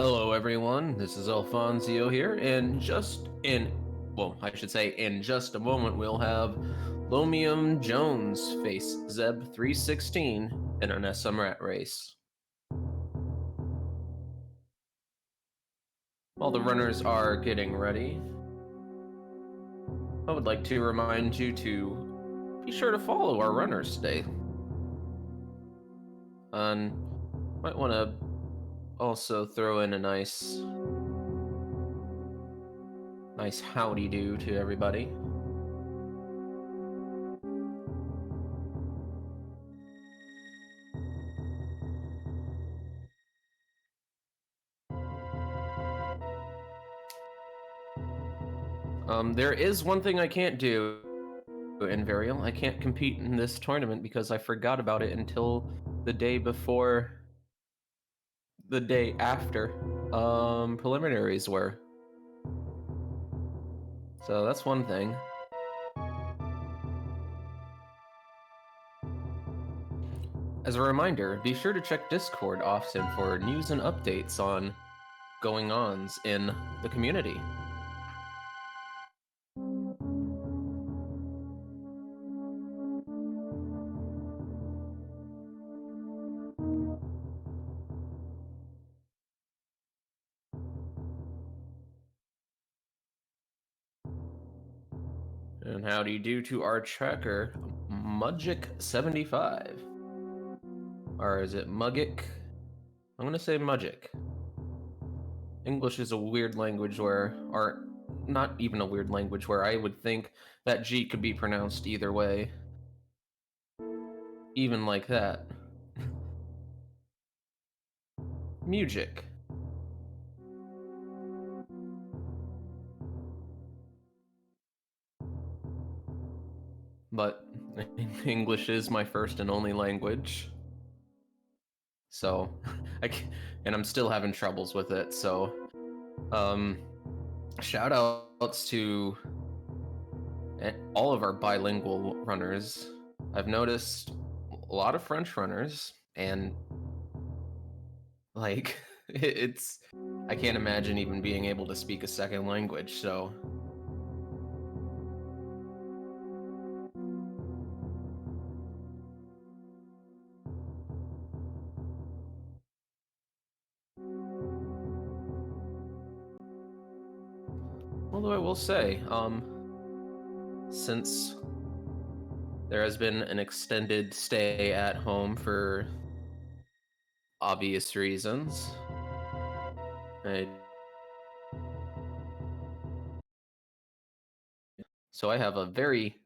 Hello, everyone. This is Alfonso here, and I should say, in just a moment, we'll have LomionJones face Zeb316 in an SMRAT race. While the runners are getting ready, I would like to remind you to be sure to follow our runners today. And might want to also throw in a nice howdy do to everybody. There is one thing I can't do in Varial. I can't compete in this tournament because I forgot about it until the day before, the day after preliminaries were. So that's one thing. As a reminder, be sure to check Discord often for news and updates on going-ons in the community. And how do you do to our tracker, Mudgic75? Or is it Muggic? I'm gonna say Mudgic. English is a weird language or not even a weird language where I would think that G could be pronounced either way. Even like that. Music. But English is my first and only language. So, and I'm still having troubles with it, so shout outs to all of our bilingual runners. I've noticed a lot of French runners, and like it's I can't imagine even being able to speak a second language, so although I will say, since there has been an extended stay at home for obvious reasons, so I have a very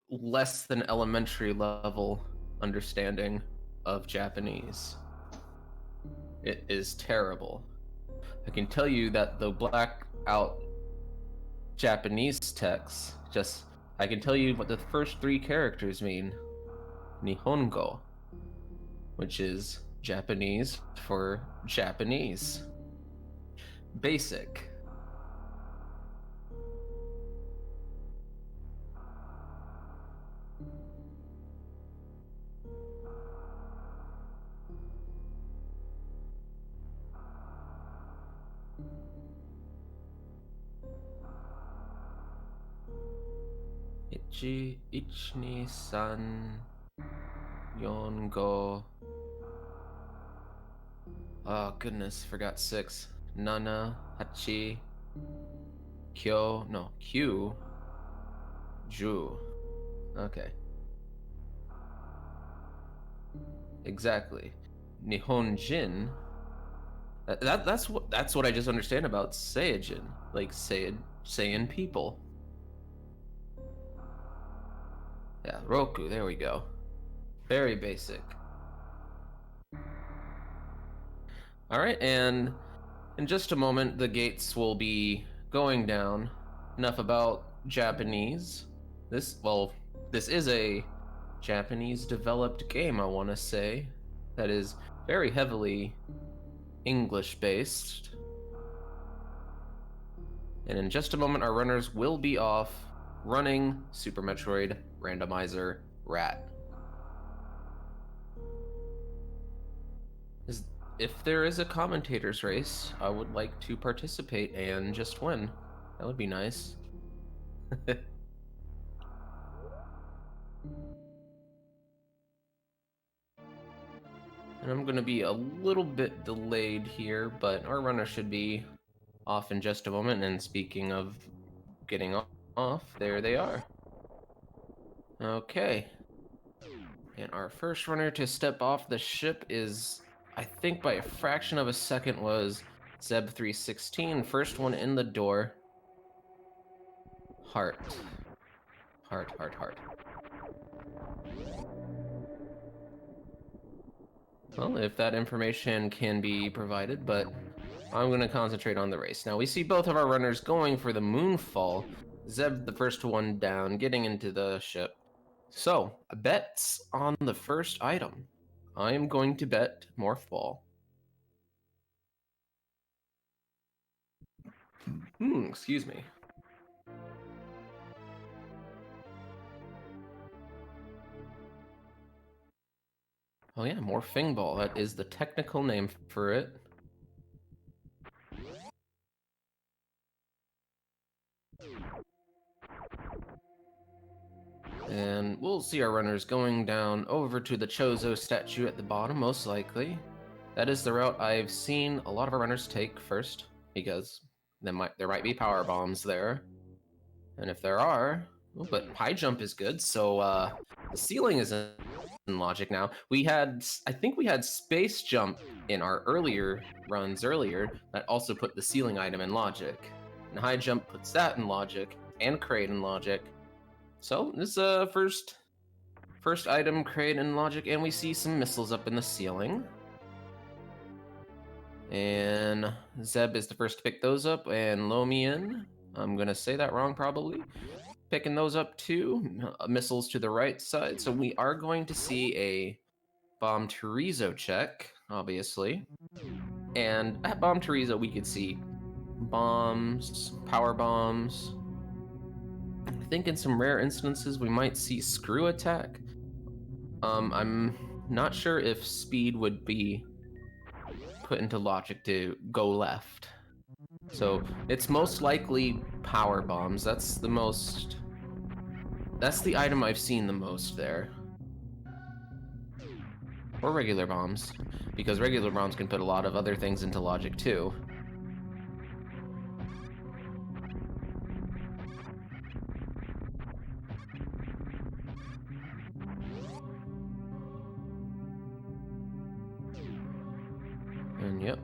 less than elementary level understanding of Japanese. It is terrible. I can tell you that the blackout Japanese text, I can tell you what the first three characters mean. Nihongo, which is Japanese for Japanese. Basic. Ichi ni san yon go. Oh goodness, forgot 6. Nana hachi Q Ju. Okay. Exactly. Nihonjin. That's what I just understand about Saiyajin, like Saiyan people. Yeah, Roku, there we go. Very basic. Alright, and in just a moment, the gates will be going down. Enough about Japanese. This is a Japanese-developed game, I want to say, that is very heavily English-based. And in just a moment, our runners will be off running Super Metroid Randomizer Rat. if there is a commentator's race, I would like to participate and just win. That would be nice. And I'm going to be a little bit delayed here, but our runner should be off in just a moment. And speaking of getting off, there they are. Okay. And our first runner to step off the ship is, I think by a fraction of a second, was Zeb316. First one in the door. Heart. Heart, heart, heart. Well, if that information can be provided, but I'm going to concentrate on the race. Now, we see both of our runners going for the moonfall. Zeb, the first one down, getting into the ship. So, bets on the first item. I am going to bet Morph Ball. Excuse me. Oh yeah, Morphing Ball. That is the technical name for it. And we'll see our runners going down over to the Chozo statue at the bottom, most likely. That is the route I've seen a lot of our runners take first, because there might be power bombs there. And if there are, well, but high jump is good, so the ceiling is in logic now. I think we had space jump in our earlier runs that also put the ceiling item in logic. And high jump puts that in logic, and crate in logic. So this first item, crate in logic, and we see some missiles up in the ceiling. And Zeb is the first to pick those up, and Lomion, I'm gonna say that wrong probably, picking those up too. Missiles to the right side, so we are going to see a Bomb Chorizo check, obviously. And at Bomb Chorizo we could see bombs, power bombs. I think in some rare instances we might see screw attack. I'm not sure if speed would be put into logic to go left. So it's most likely power bombs. That's the item I've seen the most there. Or regular bombs, because regular bombs can put a lot of other things into logic too. And yep,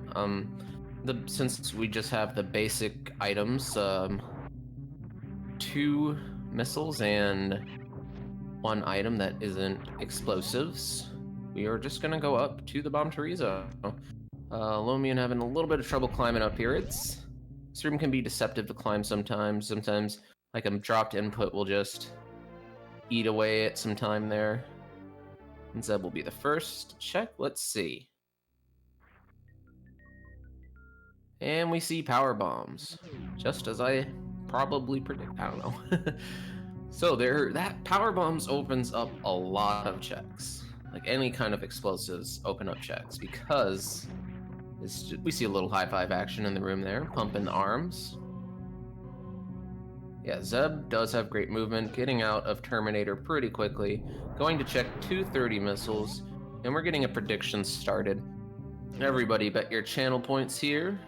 since we just have the basic items, 2 missiles and 1 item that isn't explosives, we are just gonna go up to the Bomb Chorizo. Lomion having a little bit of trouble climbing up here. This room can be deceptive to climb sometimes. Sometimes, like a dropped input will just eat away at some time there. And Zeb will be the first to check. Let's see. And we see power bombs, just as I probably predict. I don't know. So that power bombs opens up a lot of checks. Like any kind of explosives open up checks, because we see a little high five action in the room there, pumping the arms. Yeah, Zeb does have great movement, getting out of Terminator pretty quickly, going to check 230 missiles, and we're getting a prediction started. Everybody bet your channel points here.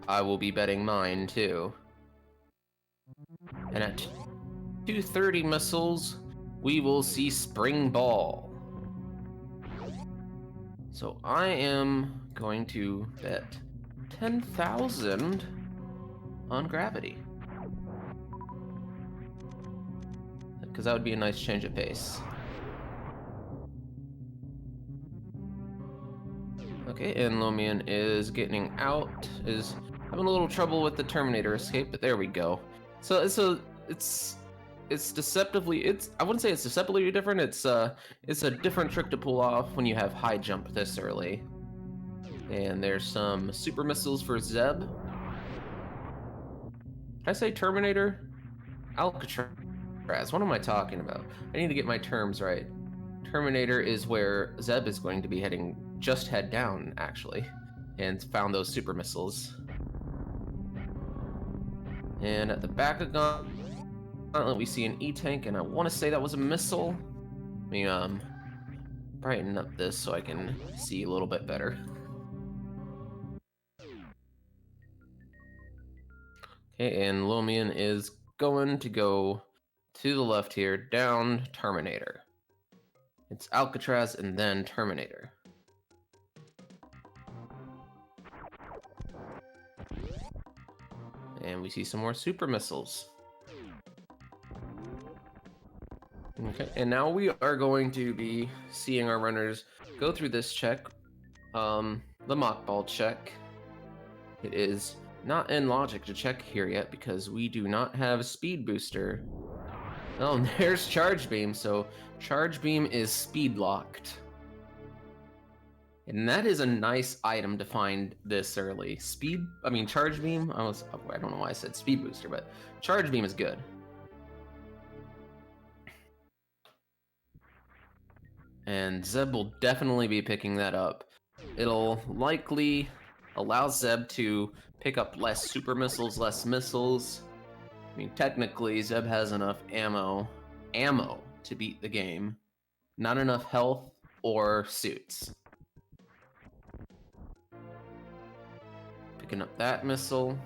I will be betting mine too. And at 230 missiles, we will see Spring Ball. So I am going to bet 10,000 on gravity, because that would be a nice change of pace. Okay, and Lomion is getting out, is having a little trouble with the Terminator escape, but there we go. So it's deceptively, I wouldn't say it's deceptively different, it's a different trick to pull off when you have high jump this early. And there's some super missiles for Zeb. Did I say Terminator? Alcatraz, what am I talking about? I need to get my terms right. Terminator is where Zeb is going to be heading. Just head down, actually, and found those super missiles. And at the back of Gauntlet, we see an E-tank, and I want to say that was a missile. Let me brighten up this so I can see a little bit better. Okay, and Lomion is going to go to the left here, down Terminator. It's Alcatraz and then Terminator. And we see some more super missiles. Okay, and now we are going to be seeing our runners go through this check, the mock ball check. It is not in logic to check here yet because we do not have a speed booster. Oh, there's Charge Beam, so Charge Beam is speed locked. And that is a nice item to find this early. Charge Beam, I don't know why I said speed booster, but Charge Beam is good. And Zeb will definitely be picking that up. It'll likely allow Zeb to pick up less super missiles, less missiles. I mean, technically, Zeb has enough ammo to beat the game. Not enough health or suits. Picking up that missile.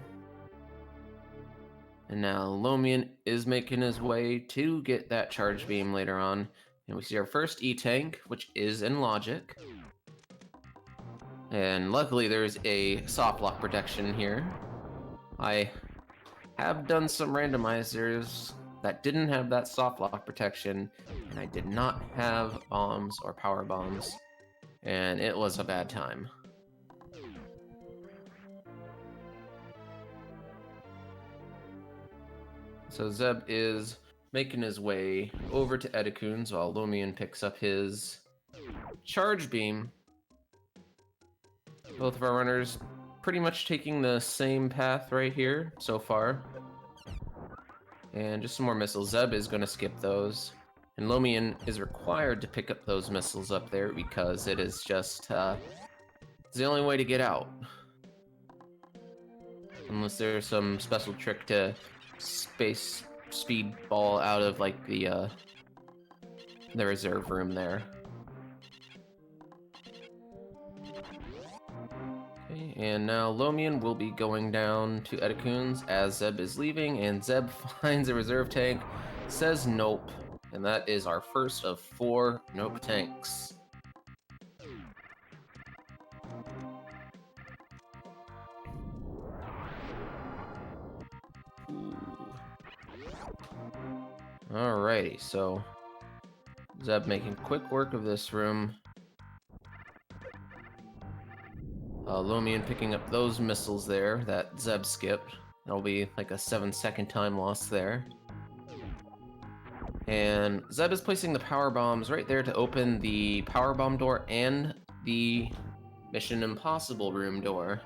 And now Lomion is making his way to get that charge beam later on. And we see our first E-tank, which is in logic. And luckily there's a soft lock protection here. I have done some randomizers that didn't have that soft lock protection, and I did not have bombs or power bombs, and it was a bad time. So Zeb is making his way over to Edicoons while Lomion picks up his charge beam. Both of our runners pretty much taking the same path right here so far. And just some more missiles. Zeb is going to skip those. And Lomion is required to pick up those missiles up there because it is just it's the only way to get out. Unless there's some special trick to space speedball out of like the reserve room there. Okay, and now Lomion will be going down to Edicoons as Zeb is leaving, and Zeb finds a reserve tank, says nope, and that is our first of 4 nope tanks. Alrighty, so Zeb making quick work of this room. Lomion picking up those missiles there that Zeb skipped. That'll be like a 7-second time loss there. And Zeb is placing the power bombs right there to open the power bomb door and the Mission Impossible room door.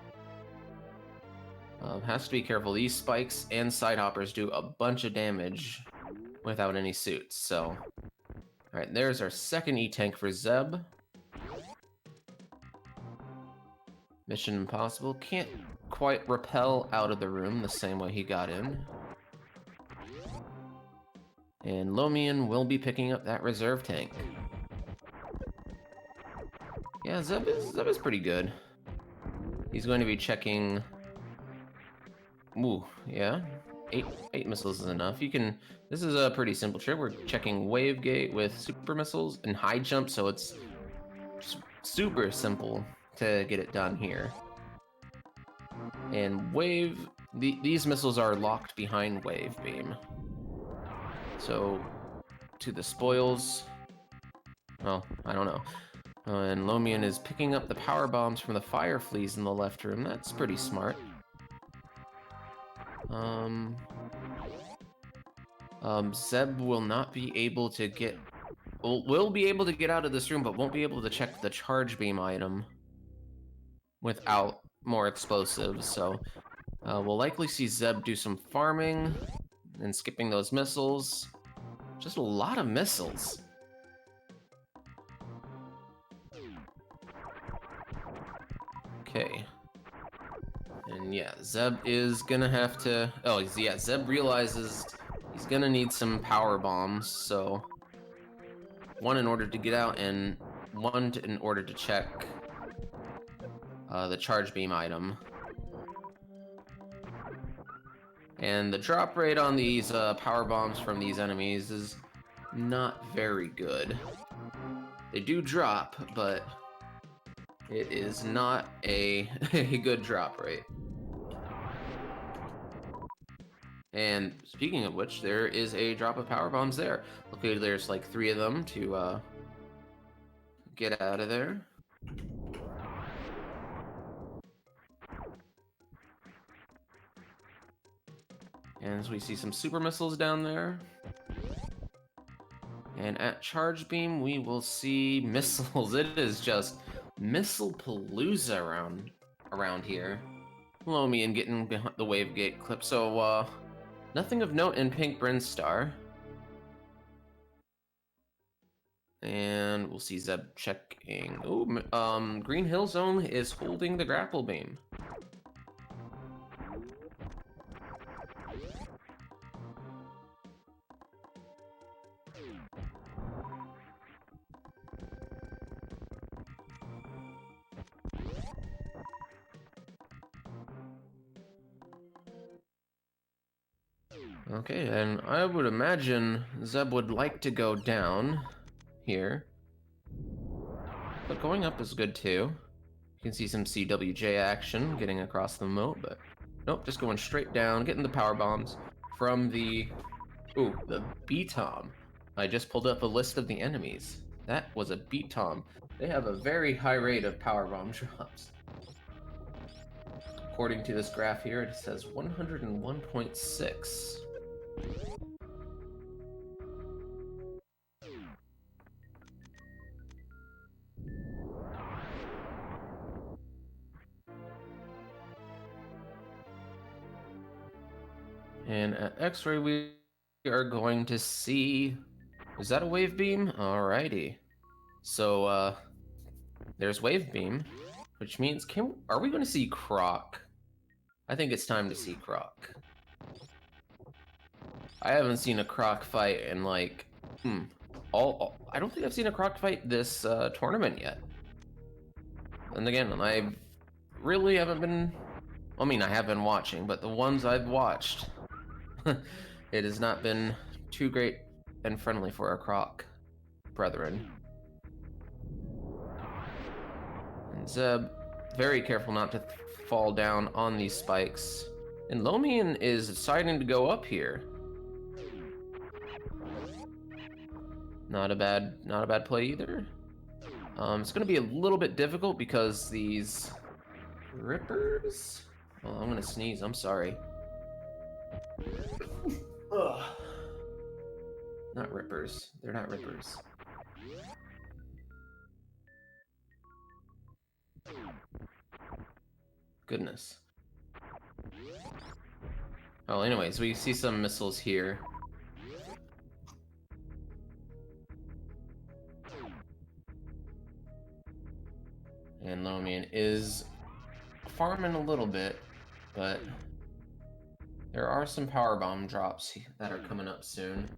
Has to be careful. These spikes and side hoppers do a bunch of damage without any suits, so... Alright, there's our second E-tank for Zeb. Mission Impossible can't quite rappel out of the room the same way he got in. And Lomion will be picking up that reserve tank. Yeah, Zeb is pretty good. He's going to be checking... Ooh, yeah. 8 missiles is enough. You can... This is a pretty simple trick. We're checking wave gate with super missiles and high jump, so it's super simple to get it done here. And wave... these missiles are locked behind wave beam. So, to the spoils... Well, I don't know. And Lomion is picking up the power bombs from the fire fleas in the left room. That's pretty smart. Zeb will not be able to get... will be able to get out of this room, but won't be able to check the charge beam item without more explosives, so... we'll likely see Zeb do some farming and skipping those missiles. Just a lot of missiles. Okay. And yeah, Zeb is gonna have to... Oh, yeah, Zeb realizes he's gonna need some power bombs, so... One in order to get out, and one in order to check the charge beam item. And the drop rate on these power bombs from these enemies is not very good. They do drop, but it is not a good drop rate. And speaking of which, there is a drop of power bombs there. Okay, there's like 3 of them to get out of there. And so we see some super missiles down there. And at charge beam, we will see missiles. It is just missile palooza around here. Lomion getting behind the wave gate clip. So nothing of note in Pink Brinstar. And we'll see Zeb checking. Oh, Green Hill Zone is holding the grapple beam. Okay, and I would imagine Zeb would like to go down here. But going up is good too. You can see some CWJ action getting across the moat, but nope, just going straight down, getting the power bombs from the B-Tom. I just pulled up a list of the enemies. That was a B-Tom. They have a very high rate of power bomb drops. According to this graph here, it says 101.6. And at X-ray, we are going to see... Is that a wave beam? Alrighty. So, there's wave beam, which means... Are we going to see Croc? I think it's time to see Croc. I haven't seen a Croc fight in, like... I don't think I've seen a Croc fight this tournament yet. And again, I really haven't been... I mean, I have been watching, but the ones I've watched... it has not been too great and friendly for our Croc brethren. And Zeb, very careful not to fall down on these spikes. And Lomion is deciding to go up here. Not a bad play either. It's gonna be a little bit difficult because these rippers... Oh, I'm gonna sneeze, I'm sorry. Ugh. Not rippers. They're not rippers. Goodness. Oh, anyways, we see some missiles here. And Lomion is farming a little bit, but there are some power bomb drops that are coming up soon.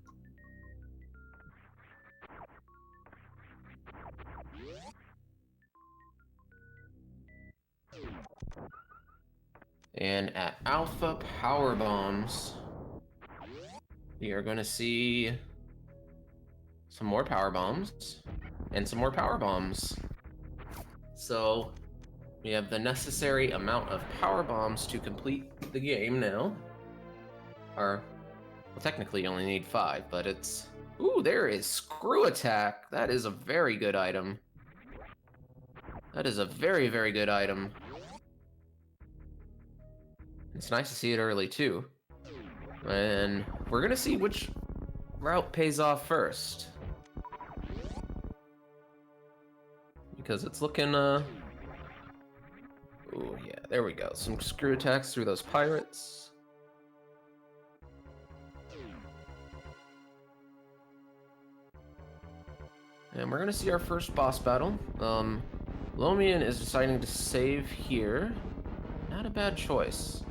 And at Alpha Power Bombs, we are going to see some more power bombs and some more power bombs. So we have the necessary amount of power bombs to complete the game now. Or, well, technically you only need 5, but it's... Ooh, there is Screw Attack. That is a very good item. That is a very, very good item. It's nice to see it early, too. And we're gonna see which route pays off first. Because it's looking, Ooh, yeah, there we go. Some screw attacks through those pirates. And we're gonna see our first boss battle. Lomion is deciding to save here. Not a bad choice.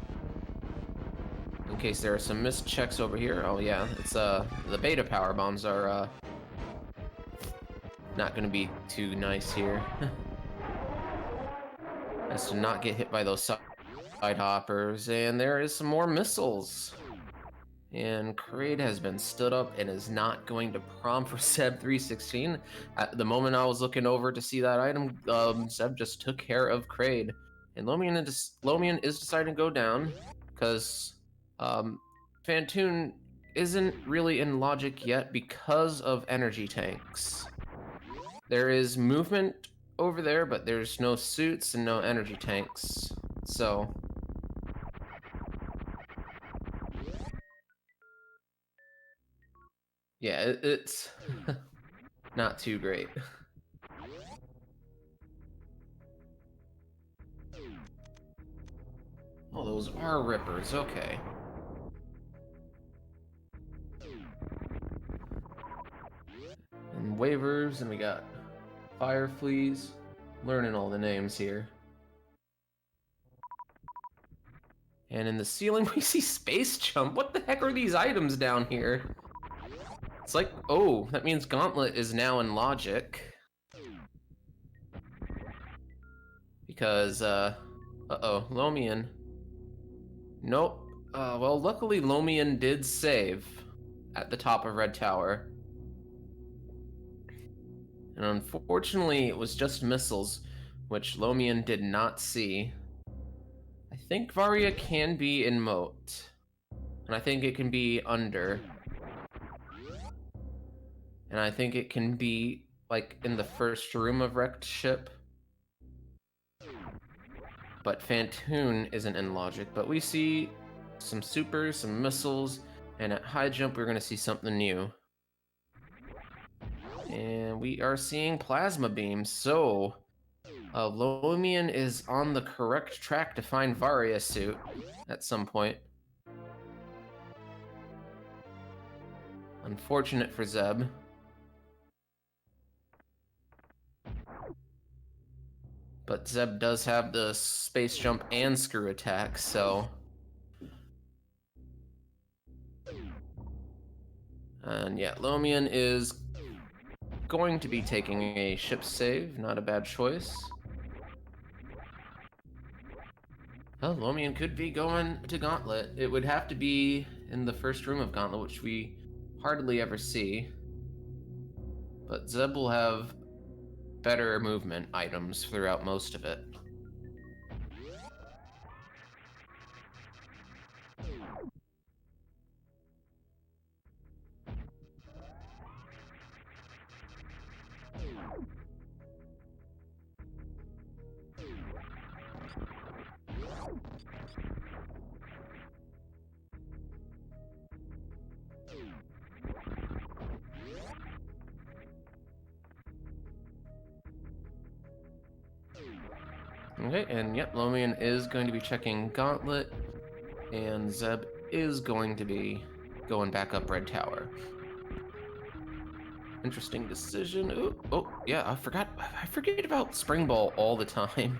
In case there are some missed checks over here. Oh yeah, it's the beta power bombs are not gonna be too nice here. Has to not get hit by those side hoppers, and there is some more missiles. And Kraid has been stood up and is not going to prom for Zeb316. At the moment I was looking over to see that item, Zeb just took care of Kraid. And Lomion is deciding to go down, because Fantoon isn't really in logic yet because of energy tanks. There is movement over there, but there's no suits and no energy tanks. So yeah, it's not too great. Oh, those are rippers, okay. And waivers, and we got fire fleas. Learning all the names here. And in the ceiling, we see space jump. What the heck are these items down here? It's like, oh, that means Gauntlet is now in logic. Because, uh-oh, Lomion. Nope. Well, luckily Lomion did save at the top of Red Tower. And unfortunately, it was just missiles, which Lomion did not see. I think Varia can be in moat. And I think it can be under. And I think it can be, like, in the first room of Wrecked Ship. But Fantoon isn't in logic. But we see some supers, some missiles, and at high jump we're going to see something new. And we are seeing plasma beams, so Lomion is on the correct track to find Varia suit at some point. Unfortunate for Zeb. But Zeb does have the space jump and screw attack, so... And yeah, Lomion is going to be taking a ship save, not a bad choice. Well, Lomion could be going to Gauntlet. It would have to be in the first room of Gauntlet, which we hardly ever see. But Zeb will have better movement items throughout most of it. Okay, and yep, Lomion is going to be checking Gauntlet, and Zeb is going to be going back up Red Tower. Interesting decision. Ooh, oh, yeah, I forget about Spring Ball all the time.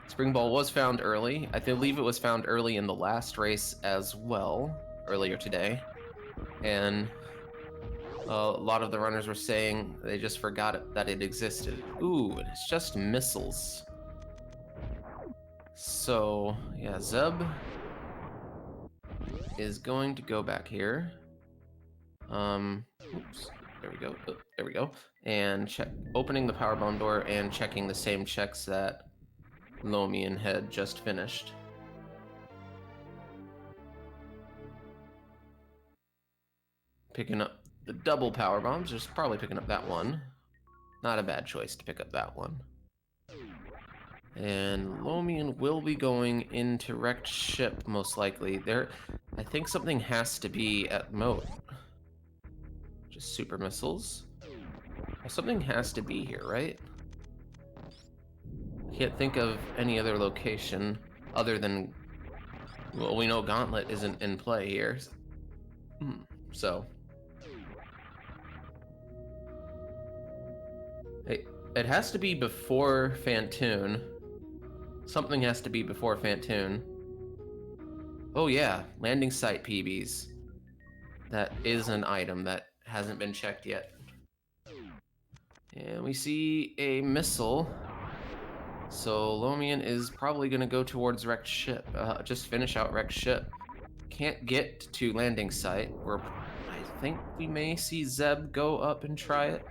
Spring Ball was found early. I believe it was found early in the last race as well, earlier today. And a lot of the runners were saying they just forgot that it existed. Ooh, it's just missiles. So, yeah, Zeb is going to go back here. Oops, there we go. Oh, there we go. And opening the power bomb door and checking the same checks that Lomion had just finished. Picking up the double power bombs, just probably picking up that one. Not a bad choice to pick up that one. And Lomion will be going into Wrecked Ship, most likely. I think something has to be at moat. Just super missiles. Well, something has to be here, right? I can't think of any other location other than... Well, we know Gauntlet isn't in play here. So... Hey, It has to be before Fantoon. Something has to be before Fantoon. Oh yeah, landing site PBs. That is an item that hasn't been checked yet. And we see a missile. So Lomion is probably going to go towards wrecked ship. Just finish out wrecked ship. Can't get to landing site. I think we may see Zeb go up and try it.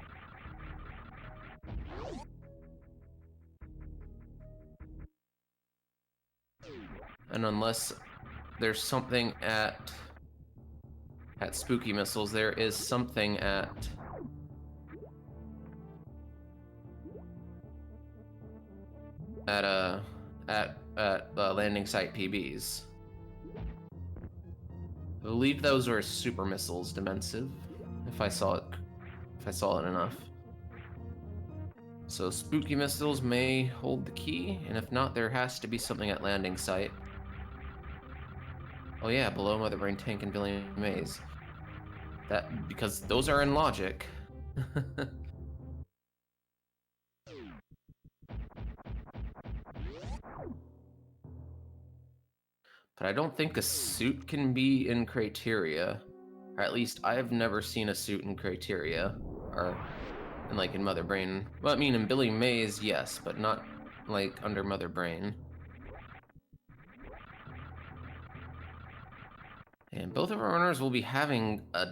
And unless there's something at Spooky Missiles, there is something at landing site PBs. I believe those are super missiles, Dimensive, if I saw it enough. So Spooky Missiles may hold the key, and if not, there has to be something at landing site. Oh yeah, below Mother Brain Tank and Billy Mays. Because those are in logic. But I don't think a suit can be in criteria. Or at least I've never seen a suit in criteria. Or in Mother Brain. Well, I mean in Billy Mays, yes, but not like under Mother Brain. And both of our runners will be having a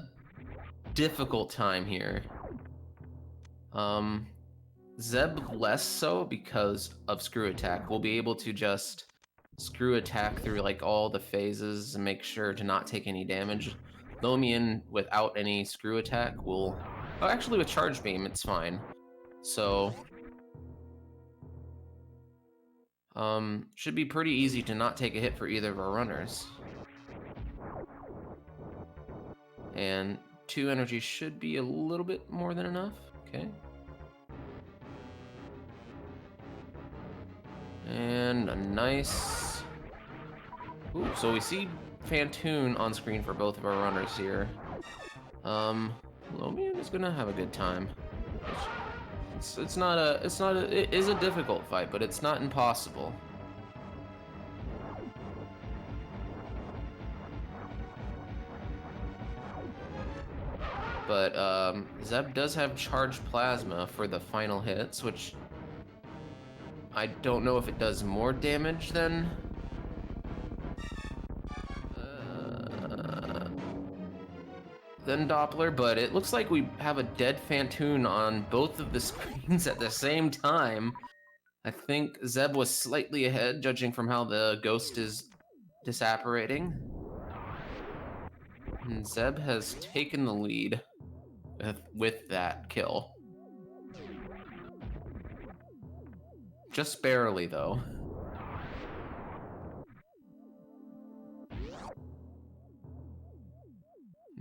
difficult time here. Zeb less so because of Screw Attack. We'll be able to just Screw Attack through like all the phases and make sure to not take any damage. Lomion without any Screw Attack will... Oh, actually with Charge Beam, it's fine. So... should be pretty easy to not take a hit for either of our runners. And 2 energy should be a little bit more than enough. Okay. And a nice... Ooh, so we see Fantoon on screen for both of our runners here. Lomion is gonna have a good time. It is a difficult fight, but it's not impossible. But Zeb does have Charged Plasma for the final hits, which I don't know if it does more damage than Doppler, but it looks like we have a dead Fantoon on both of the screens at the same time. I think Zeb was slightly ahead, judging from how the ghost is disapparating. And Zeb has taken the lead with that kill. Just barely, though.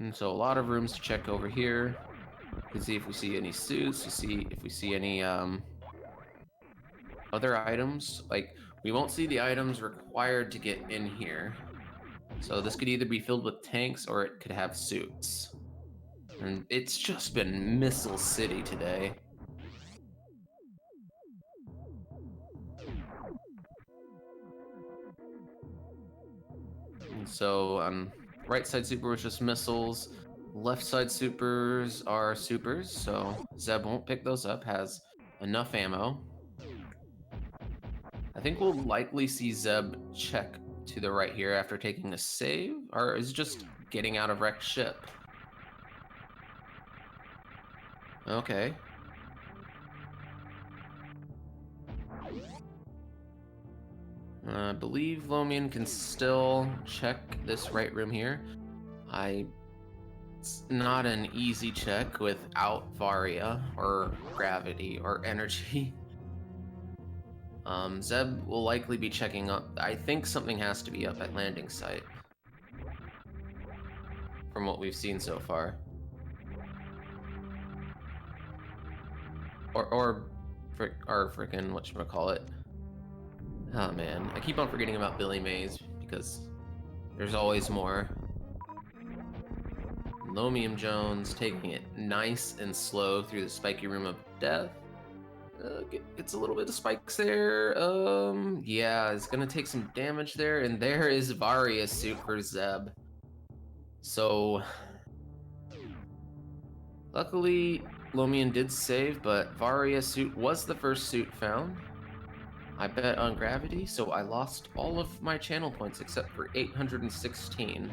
And so a lot of rooms to check over here. We can see if we see any suits, to see if we see any other items. Like, we won't see the items required to get in here. So this could either be filled with tanks or it could have suits. And it's just been Missile City today. And so right side super was just missiles. Left side supers are supers, so Zeb won't pick those up, has enough ammo. I think we'll likely see Zeb check to the right here after taking a save, or is it just getting out of wrecked ship? Okay. I believe Lomion can still check this right room here. It's not an easy check without Varia, or gravity, or energy. Zeb will likely be checking up. I think something has to be up at landing site, from what we've seen so far. Or frickin' whatchamacallit. Oh man, I keep on forgetting about Billy Mays because there's always more. LomionJones taking it nice and slow through the spiky room of death. Gets a little bit of spikes there. Yeah, it's gonna take some damage there, and there is Varia's suit for Zeb. So, luckily, Lomion did save, but Varia's suit was the first suit found. I bet on gravity, so I lost all of my channel points except for 816.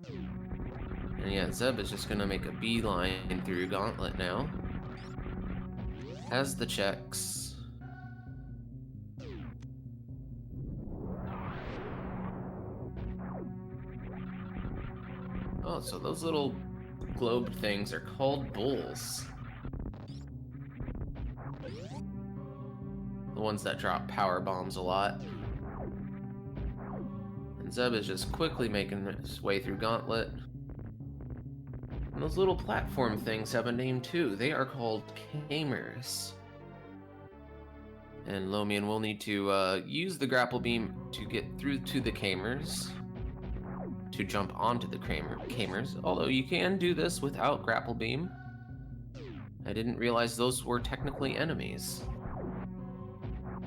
And yeah, Zeb is just gonna make a beeline through Gauntlet now. Has the checks. Oh, so those little globe things are called bulls. The ones that drop power bombs a lot. And Zeb is just quickly making his way through Gauntlet. And those little platform things have a name too. They are called Kamers. And Lomion will need to use the grapple beam to get through to the Kamers. To jump onto the Kamers. Although you can do this without grapple beam. I didn't realize those were technically enemies.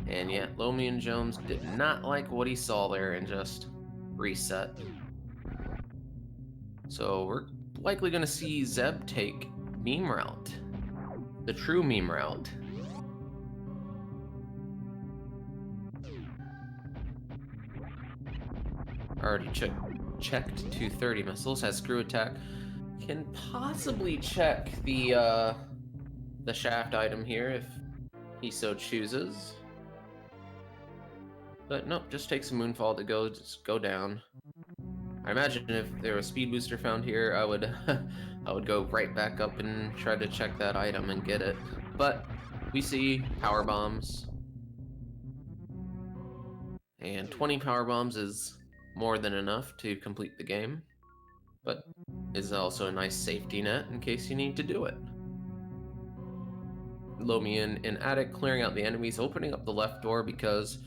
And yet, LomionJones did not like what he saw there and just reset. So we're likely going to see Zeb take meme route. The true meme route. Already checked 230 missiles, has screw attack. Can possibly check the shaft item here if he so chooses. But nope, just takes a moonfall to go down. I imagine if there was a speed booster found here, I would I would go right back up and try to check that item and get it. But we see power bombs. And 20 power bombs is more than enough to complete the game. But is also a nice safety net in case you need to do it. Lomion in Attic clearing out the enemies, opening up the left door because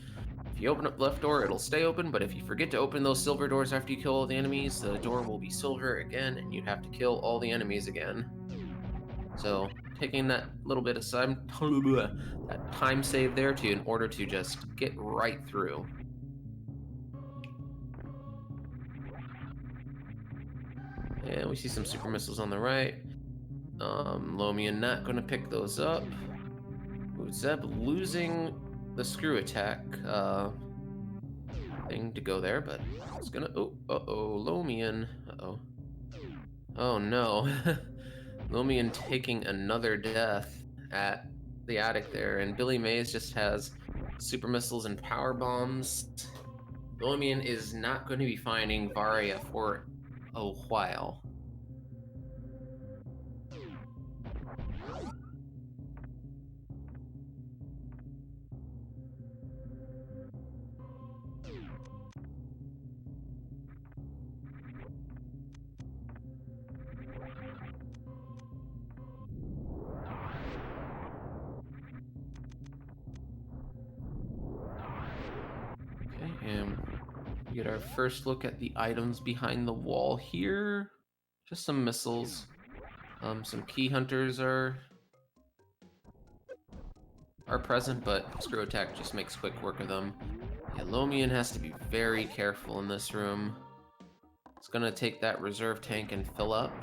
if you open up the left door, it'll stay open, but if you forget to open those silver doors after you kill all the enemies, the door will be silver again, and you'd have to kill all the enemies again. So, taking that little bit of that time save there in order to just get right through. And we see some super missiles on the right. Lomion not going to pick those up. Ooh, Zeb losing the screw attack thing to go there, but it's gonna. Oh, Lomion. Oh no. Lomion taking another death at the attic there, and Billy Mays just has super missiles and power bombs. Lomion is not going to be finding Varia for a while. And we get our first look at the items behind the wall here. Just some missiles. Some key hunters are present, but screw attack just makes quick work of them. Yeah, Lomion has to be very careful in this room. It's gonna take that reserve tank and fill up.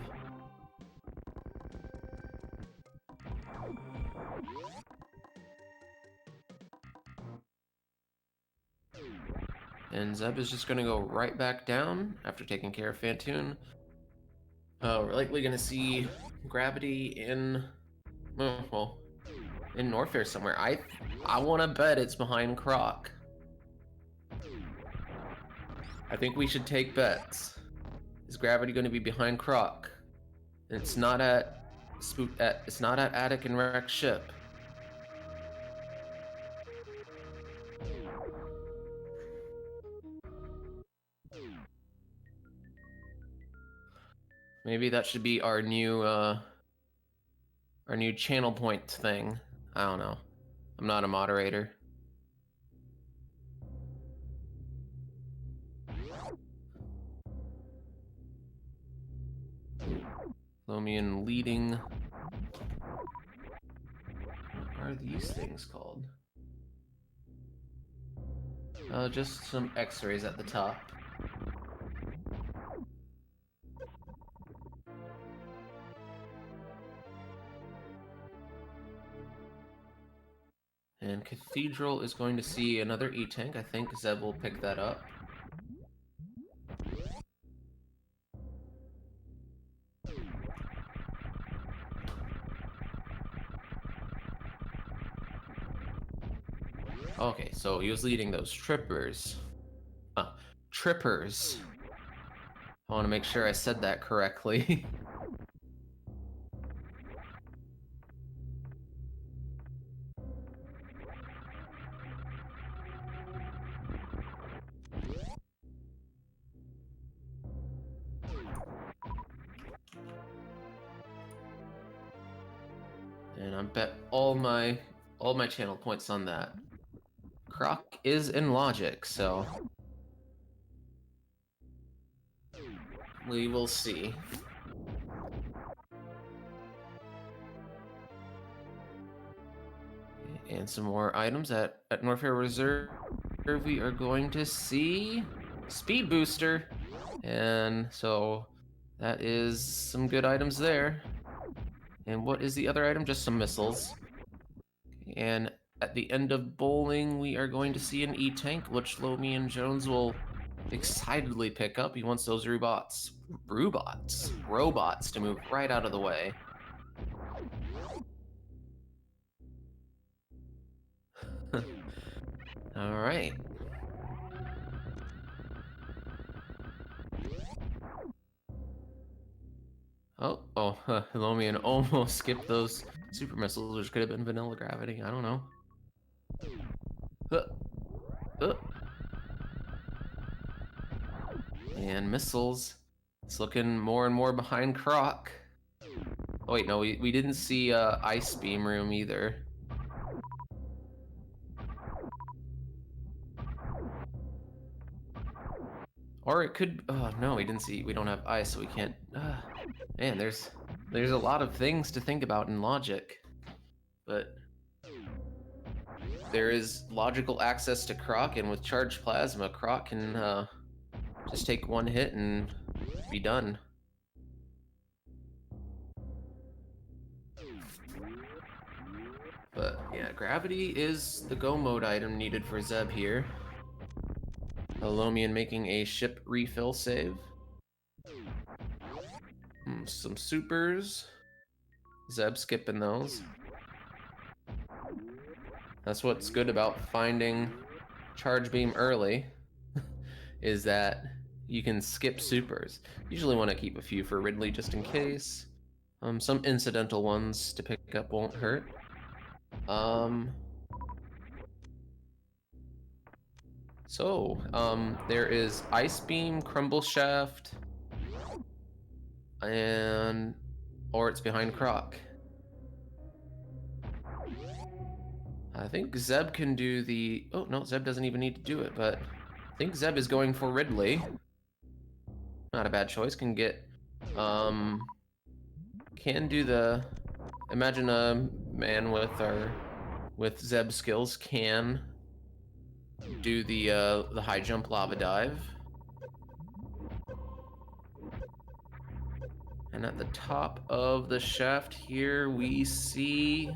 And Zeb is just gonna go right back down after taking care of Fantoon. We're likely gonna see Gravity in, well, in Norfair somewhere. I want to bet it's behind Croc. I think we should take bets. Is Gravity going to be behind Croc? And it's not at it's not at Attic and Rex ship. Maybe that should be our new channel point thing. I don't know. I'm not a moderator. Lomion leading are these things called? Just some x-rays at the top. And Cathedral is going to see another E-Tank. I think Zeb will pick that up. Okay, so he was leading those trippers. Trippers. I want to make sure I said that correctly. And I bet all my channel points on that. Croc is in logic, so we will see. And some more items at Norfair Reserve. We are going to see Speed Booster. And so that is some good items there. And what is the other item? Just some missiles. And at the end of bowling, we are going to see an E-Tank, which LomionJones will excitedly pick up. He wants those robots to move right out of the way. All right. Lomion almost skipped those super missiles, which could have been vanilla gravity. I don't know. And missiles. It's looking more and more behind Croc. Oh wait, no, we didn't see Ice Beam Room either. Or it could, oh no, we don't have ice, so we can't, man, there's a lot of things to think about in logic. But there is logical access to Croc, and with Charged Plasma, Croc can just take one hit and be done. But yeah, gravity is the go mode item needed for Zeb here. Lomion making a ship refill save. Some supers. Zeb skipping those. That's what's good about finding Charge Beam early, is that you can skip supers. Usually want to keep a few for Ridley just in case. Some incidental ones to pick up won't hurt. There is Ice Beam, Crumble Shaft, or it's behind Croc. I think Zeb can do the, oh no, Zeb doesn't even need to do it, but I think Zeb is going for Ridley. Not a bad choice, can get, can do the, imagine a man with Zeb skills can do the high jump lava dive. And at the top of the shaft here, we see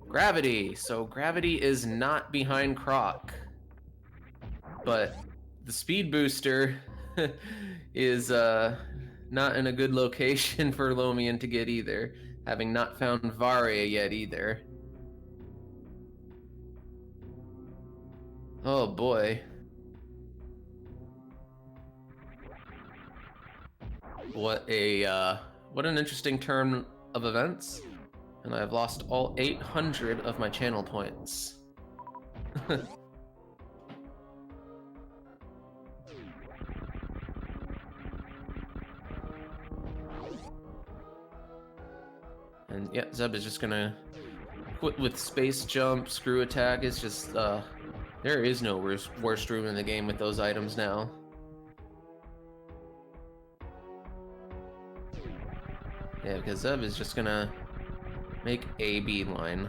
gravity. So gravity is not behind Croc, but the speed booster is not in a good location for Lomion to get either, having not found Varia yet either. Oh boy. What an interesting turn of events. And I've lost all 800 of my channel points. And yeah, Zeb is just gonna quit with space jump, screw attack. It's just, there is no worst room in the game with those items now. Yeah, because Zeb is just gonna make a beeline.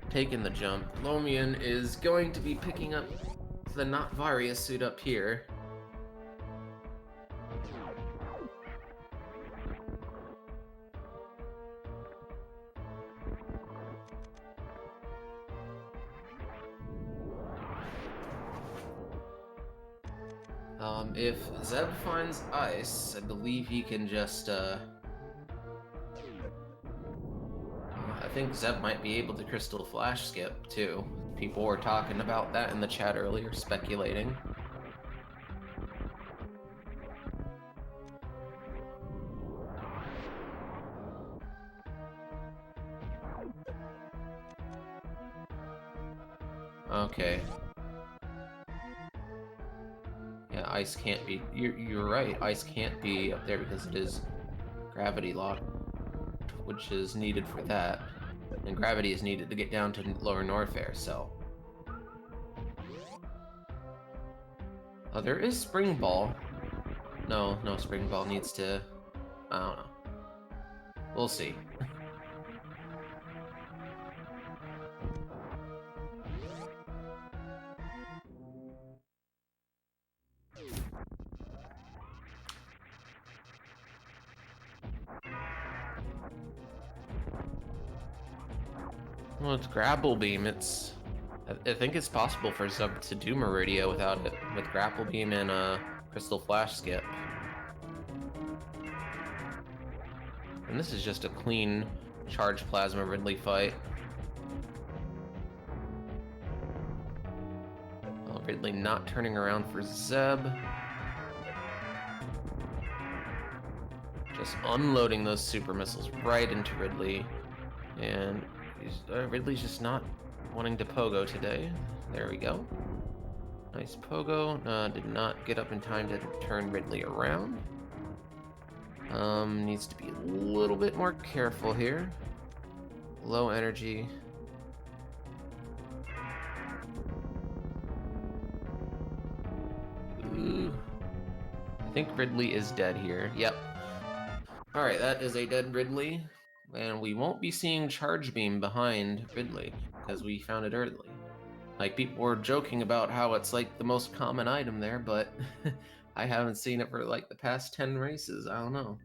taking the jump. Lomion is going to be picking up the not Varia suit up here. If Zeb finds ice, I believe he can just, I think Zeb might be able to Crystal Flash skip, too. People were talking about that in the chat earlier, speculating. Okay. Yeah, ice can't be... You're right, ice can't be up there because it is gravity locked, which is needed for that. And gravity is needed to get down to Lower Norfair, so... Oh, there is Spring Ball. No, Spring Ball needs to... I don't know. We'll see. Well, it's Grapple Beam. I think it's possible for Zeb to do Meridia without it, with Grapple Beam and Crystal Flash skip. And this is just a clean Charge Plasma Ridley fight. Oh, Ridley not turning around for Zeb. Just unloading those super missiles right into Ridley. And Ridley's just not wanting to pogo today. There we go. Nice pogo. Did not get up in time to turn Ridley around. Needs to be a little bit more careful here. Low energy. Ooh. I think Ridley is dead here. Yep. Alright, that is a dead Ridley. And we won't be seeing Charge Beam behind Ridley, because we found it early. Like, people were joking about how it's like the most common item there, but I haven't seen it for like the past 10 races, I don't know.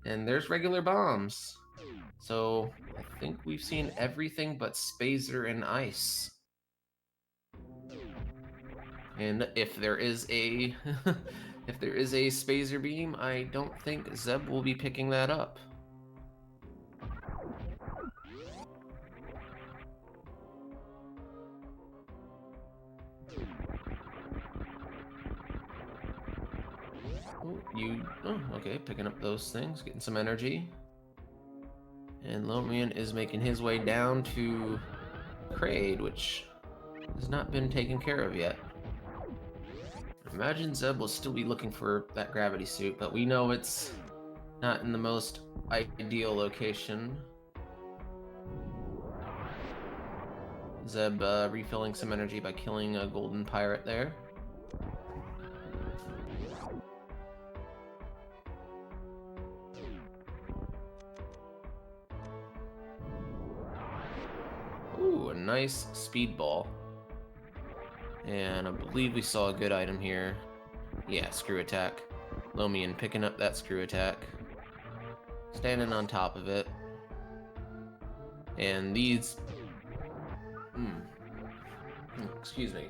And there's regular bombs. So, I think we've seen everything but Spazer and Ice. And if there is a... if there is a Spazer Beam, I don't think Zeb will be picking that up. Oh, okay, picking up those things, getting some energy. And Lomion is making his way down to Kraid, which has not been taken care of yet. Imagine Zeb will still be looking for that gravity suit, but we know it's not in the most ideal location. Zeb refilling some energy by killing a golden pirate there. Ooh, a nice speedball. And I believe we saw a good item here. Yeah, screw attack. Lomion picking up that screw attack. Standing on top of it. And these... excuse me.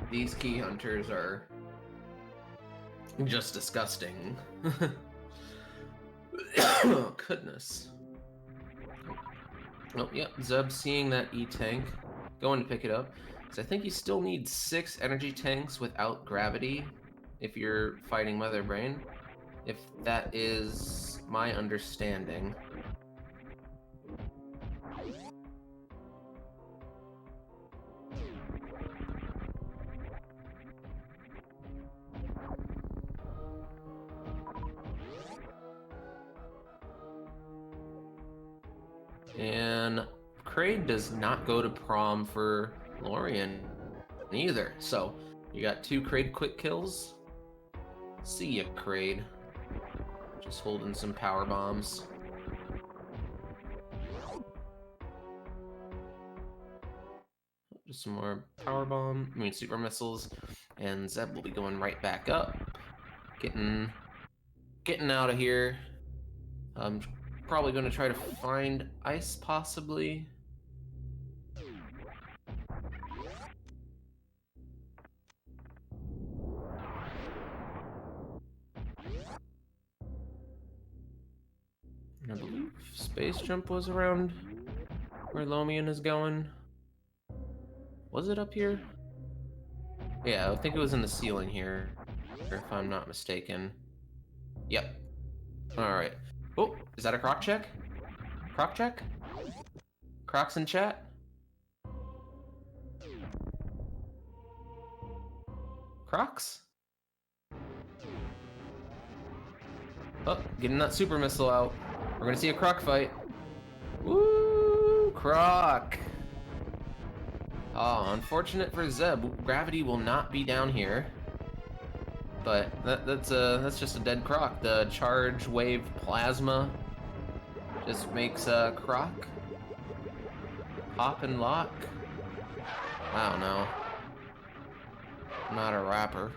These key hunters are just disgusting. Oh, goodness. Oh, yep, Zeb seeing that E-tank, going to pick it up. So I think you still need 6 energy tanks without gravity if you're fighting Mother Brain, if that is my understanding. And Kraid does not go to prom for Lorien either. So you got 2 Kraid quick kills. See ya, Kraid. Just holding some power bombs. Just some more super missiles, and Zeb will be going right back up, getting out of here. I'm probably going to try to find ice, possibly. I believe space jump was around where Lomion is going. Was it up here? Yeah, I think it was in the ceiling here, if I'm not mistaken. Yep. Alright. Oh, is that a croc check? Croc check? Crocs in chat? Crocs? Oh, getting that super missile out. We're gonna see a croc fight. Woo! Croc! Oh, unfortunate for Zeb. Gravity will not be down here. But that's just a dead croc. The charge wave plasma just makes a croc pop and lock. I don't know. I'm not a rapper.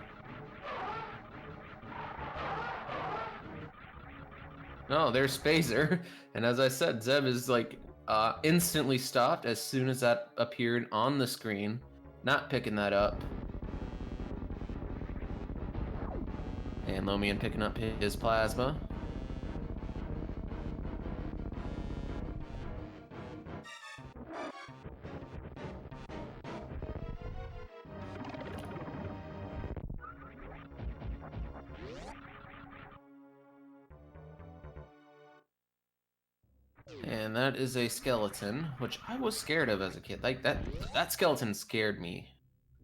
No, there's Phaser. And as I said, Zeb is like instantly stopped as soon as that appeared on the screen. Not picking that up. And Lomion picking up his plasma. And that is a skeleton, which I was scared of as a kid. Like, that skeleton scared me.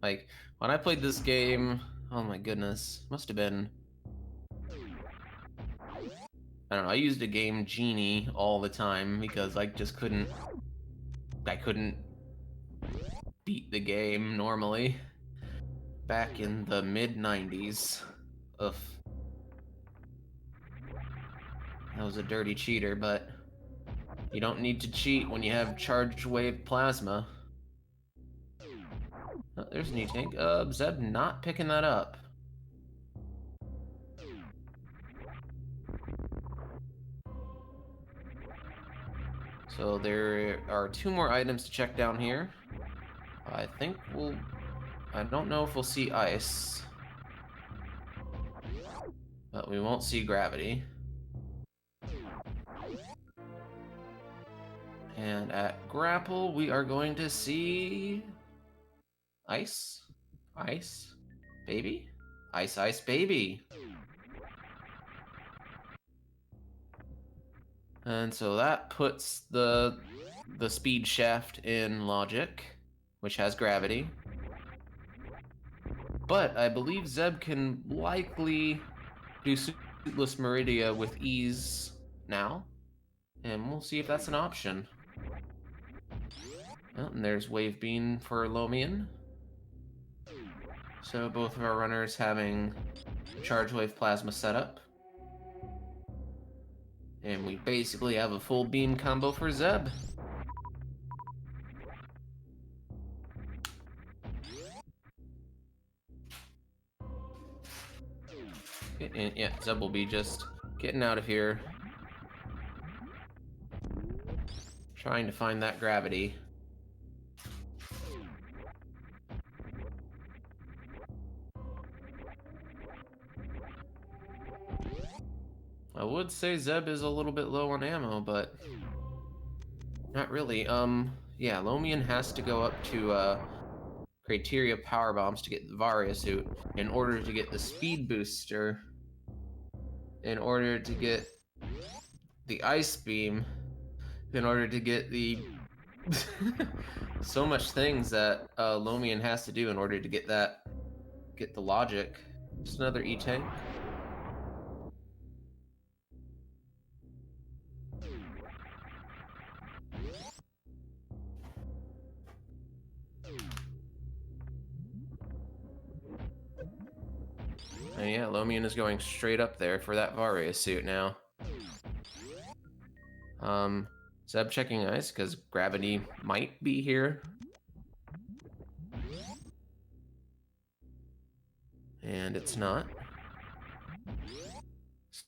Like, when I played this game, oh my goodness, must have been... I don't know, I used a game Genie all the time because I just couldn't... I couldn't beat the game normally. Back in the mid-90s. Ugh. That was a dirty cheater, but... You don't need to cheat when you have charged wave plasma. Oh, there's an E-Tank. Zeb not picking that up. So there are 2 more items to check down here. I think we'll... I don't know if we'll see ice. But we won't see gravity. And at grapple, we are going to see... Ice? Ice? Baby? Ice, ice, baby! And so that puts the speed shaft in logic, which has gravity. But I believe Zeb can likely do Suitless Meridia with ease now. And we'll see if that's an option. Oh, and there's Wave Beam for Lomion. So both of our runners having Charge Wave Plasma setup. And we basically have a full beam combo for Zeb. And yeah, Zeb will be just getting out of here. Trying to find that gravity. I would say Zeb is a little bit low on ammo, but not really. Yeah, Lomion has to go up to Criteria Power Bombs to get the Varia suit in order to get the speed booster, in order to get the Ice Beam, in order to get the so much things that Lomion has to do in order to get the logic. Just another E-Tank. And yeah, Lomion is going straight up there for that Varia suit now. Zeb checking ice, because gravity might be here. And it's not.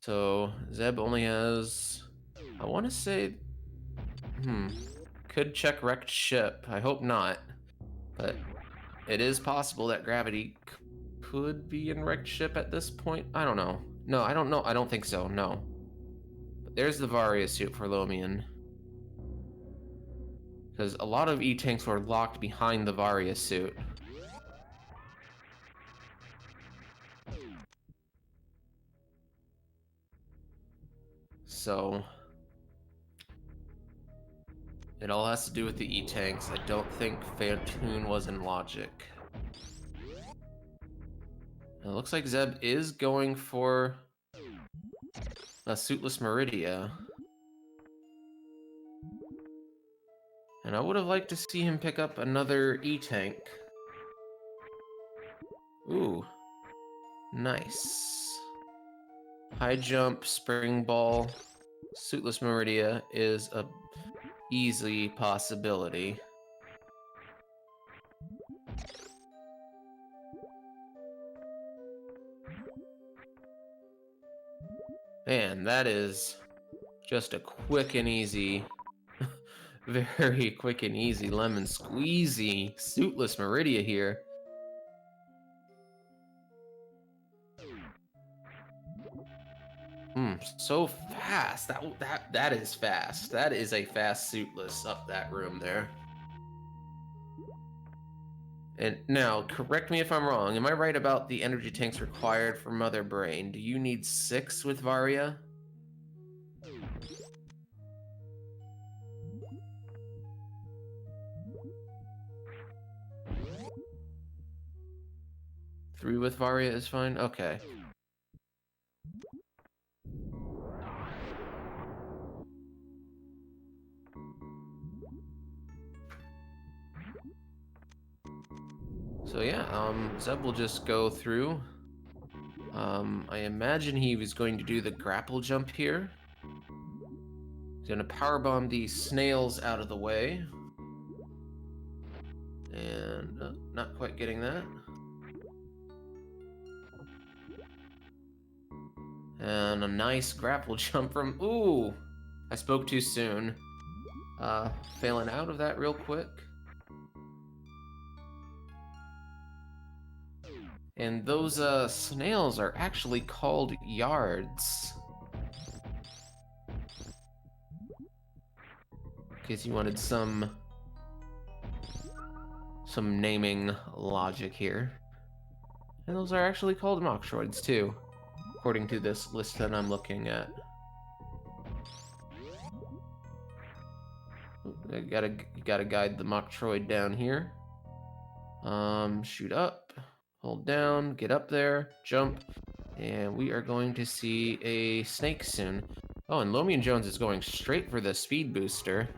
So Zeb only has, I want to say, could check wrecked ship. I hope not, but it is possible that gravity could be in wrecked ship at this point. I don't know. No, I don't know. I don't think so. No. But there's the Varia suit for Lomion. Because a lot of E-tanks were locked behind the Varia suit. So it all has to do with the E-tanks. I don't think Phantoon was in logic. It looks like Zeb is going for a suitless Meridia. And I would have liked to see him pick up another E-tank. Ooh. Nice. High jump, spring ball, suitless Meridia is a easy possibility. Man, that is just a quick and easy, very quick and easy lemon squeezy suitless Meridia here. So fast. That is fast. That is a fast suitless up that room there. And now, correct me if I'm wrong. Am I right about the energy tanks required for Mother Brain? Do you need 6 with Varia? Three with Varia is fine? Okay. So yeah, Zeb will just go through. I imagine he was going to do the grapple jump here. He's gonna powerbomb these snails out of the way. And not quite getting that. And a nice grapple jump from, ooh! I spoke too soon. Failing out of that real quick. And those snails are actually called yards. In case you wanted some naming logic here. And those are actually called Moxroids too, according to this list that I'm looking at. You gotta guide the Moxroid down here. Shoot up, hold down, get up there, jump, and we are going to see a snake soon. Oh, and LomionJones is going straight for the speed booster.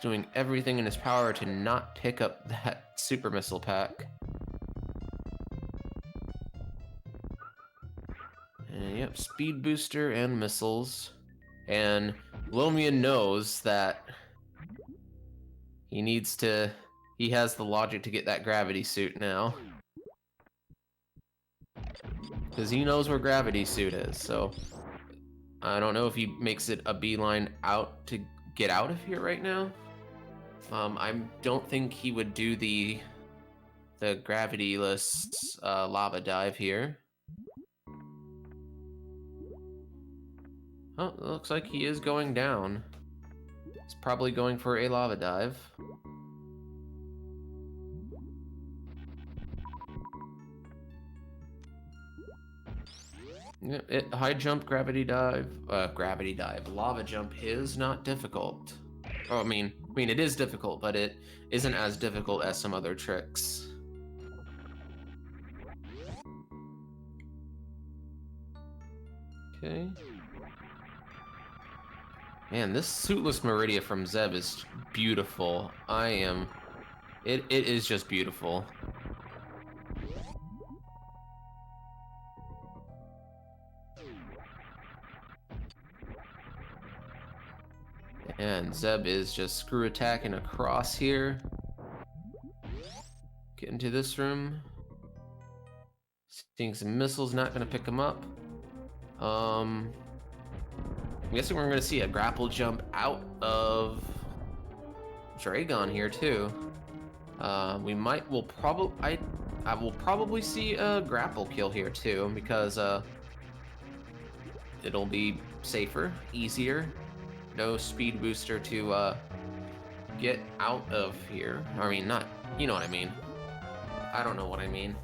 Doing everything in his power to not pick up that super missile pack. And yep, speed booster and missiles. And Lomion knows that he has the logic to get that gravity suit now. Because he knows where gravity suit is, so I don't know if he makes it a beeline out to get out of here right now. I don't think he would do the gravityless lava dive here. Oh, it looks like he is going down. He's probably going for a lava dive. High jump, gravity dive, lava jump is not difficult. Oh, I mean, it is difficult, but it isn't as difficult as some other tricks. Okay. Man, this suitless Meridia from Zeb is beautiful. It is just beautiful. And Zeb is just screw attacking across here. Get into this room. Seeing some missiles, not gonna pick them up. I'm guessing we're gonna see a grapple jump out of Dragon here too. I will probably see a grapple kill here too, because it'll be safer, easier. No speed booster to get out of here. I mean, not, you know what I mean. I don't know what I mean.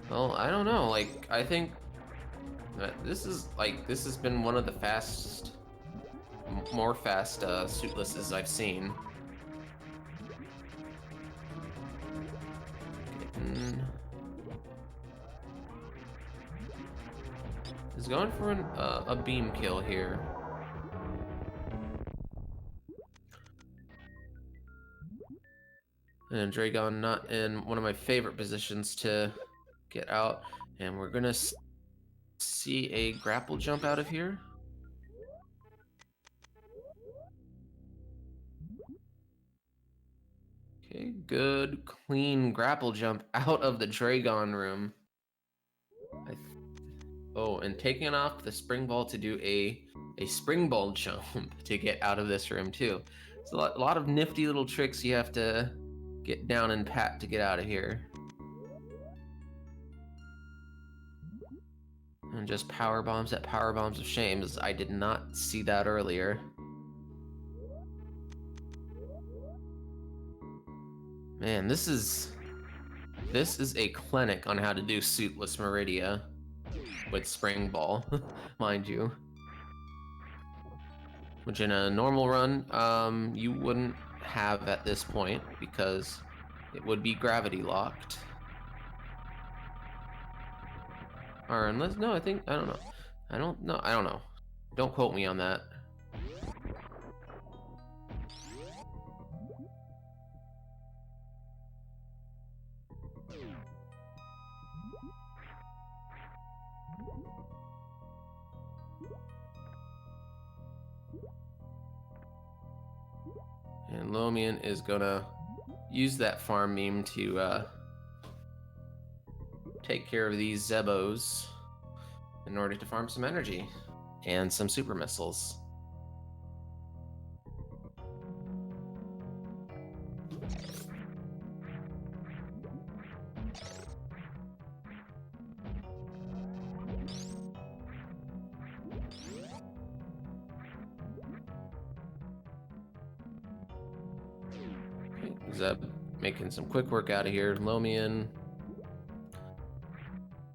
Well, I don't know, like, I think that this has been one of the more fast suitlesses I've seen. He's going for a beam kill here. And Dragon not in one of my favorite positions to get out. And we're gonna see a grapple jump out of here. Okay, good, clean grapple jump out of the Dragon room. Oh, and taking off the spring ball to do a spring ball jump to get out of this room too. It's a lot of nifty little tricks you have to get down and pat to get out of here. And just power bombs at power bombs of shame, as I did not see that earlier. Man, this is a clinic on how to do suitless Meridia with spring ball, mind you. Which in a normal run, you wouldn't have at this point because it would be gravity locked. Or unless, no, I don't know. Don't quote me on that. And Lomion is gonna use that farm meme to take care of these Zebos in order to farm some energy and some super missiles. Zeb making some quick work out of here. Lomion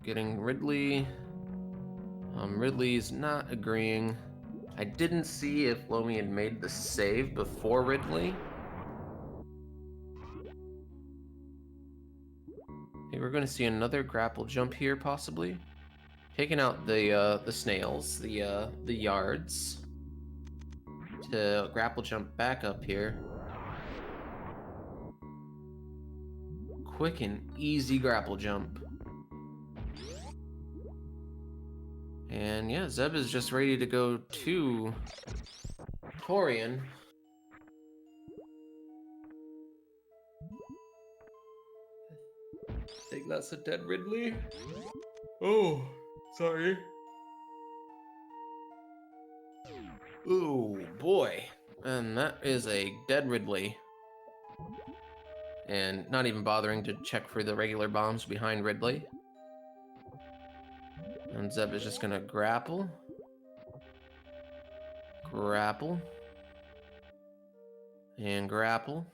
getting Ridley. Ridley's not agreeing. I didn't see if Lomion made the save before Ridley. Okay, we're going to see another grapple jump here, possibly. Taking out the snails, the yards, to grapple jump back up here. Quick and easy grapple jump. And yeah, Zeb is just ready to go to Torian. I think that's a dead Ridley. Oh, sorry. Ooh, boy. And that is a dead Ridley. And not even bothering to check for the regular bombs behind Ridley. And Zeb is just gonna grapple. Grapple. And grapple.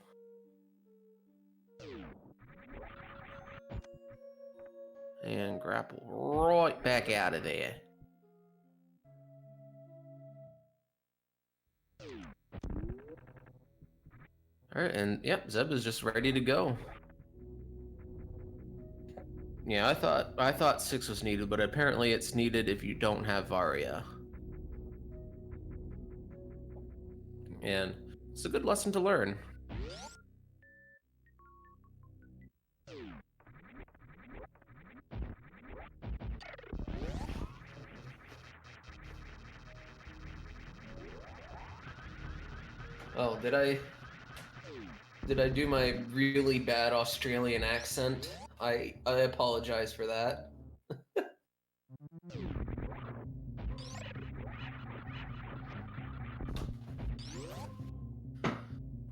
And grapple right back out of there. Alright, and yep, Zeb is just ready to go. Yeah, I thought 6 was needed, but apparently it's needed if you don't have Varia. And it's a good lesson to learn. Oh, did I do my really bad Australian accent? I apologize for that.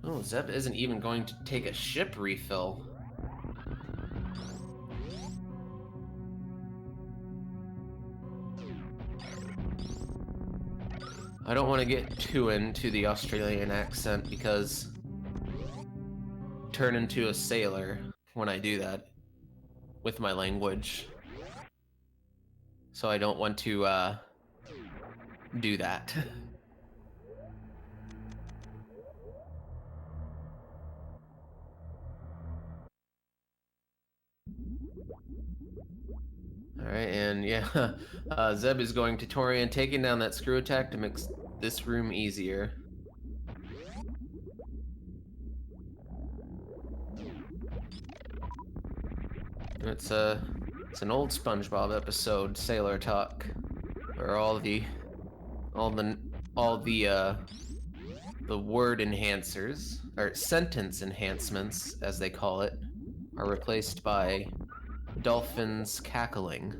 Oh, Zeb isn't even going to take a ship refill. I don't want to get too into the Australian accent because turn into a sailor when I do that with my language. So I don't want to do that. Alright, and yeah, Zeb is going to Torian, taking down that screw attack to make this room easier. It's an old SpongeBob episode, Sailor Talk, where all the word enhancers, or sentence enhancements, as they call it, are replaced by dolphins cackling.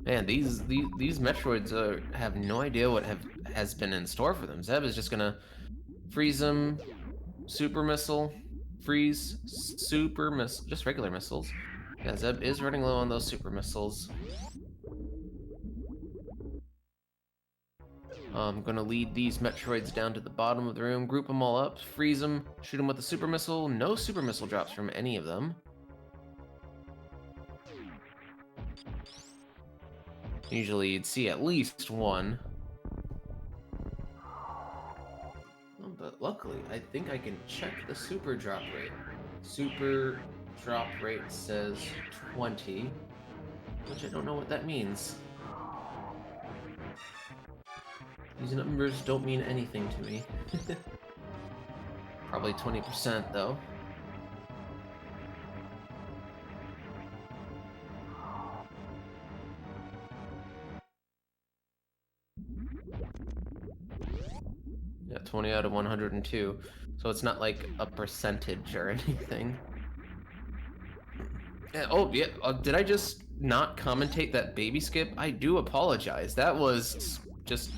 Man, these Metroids have no idea what has been in store for them. Zeb is just gonna freeze them, super missile, freeze, super missile, just regular missiles. Yeah, Zeb is running low on those super missiles. I'm gonna lead these Metroids down to the bottom of the room, group them all up, freeze them, shoot them with a super missile. No super missile drops from any of them. Usually you'd see at least one. Oh, but luckily, I think I can check the super drop rate. Super drop rate says 20, which I don't know what that means. These numbers don't mean anything to me. Probably 20% though. Yeah, 20 out of 102. So it's not like a percentage or anything. Yeah, oh, yeah, did I just not commentate that baby skip? I do apologize. That was just...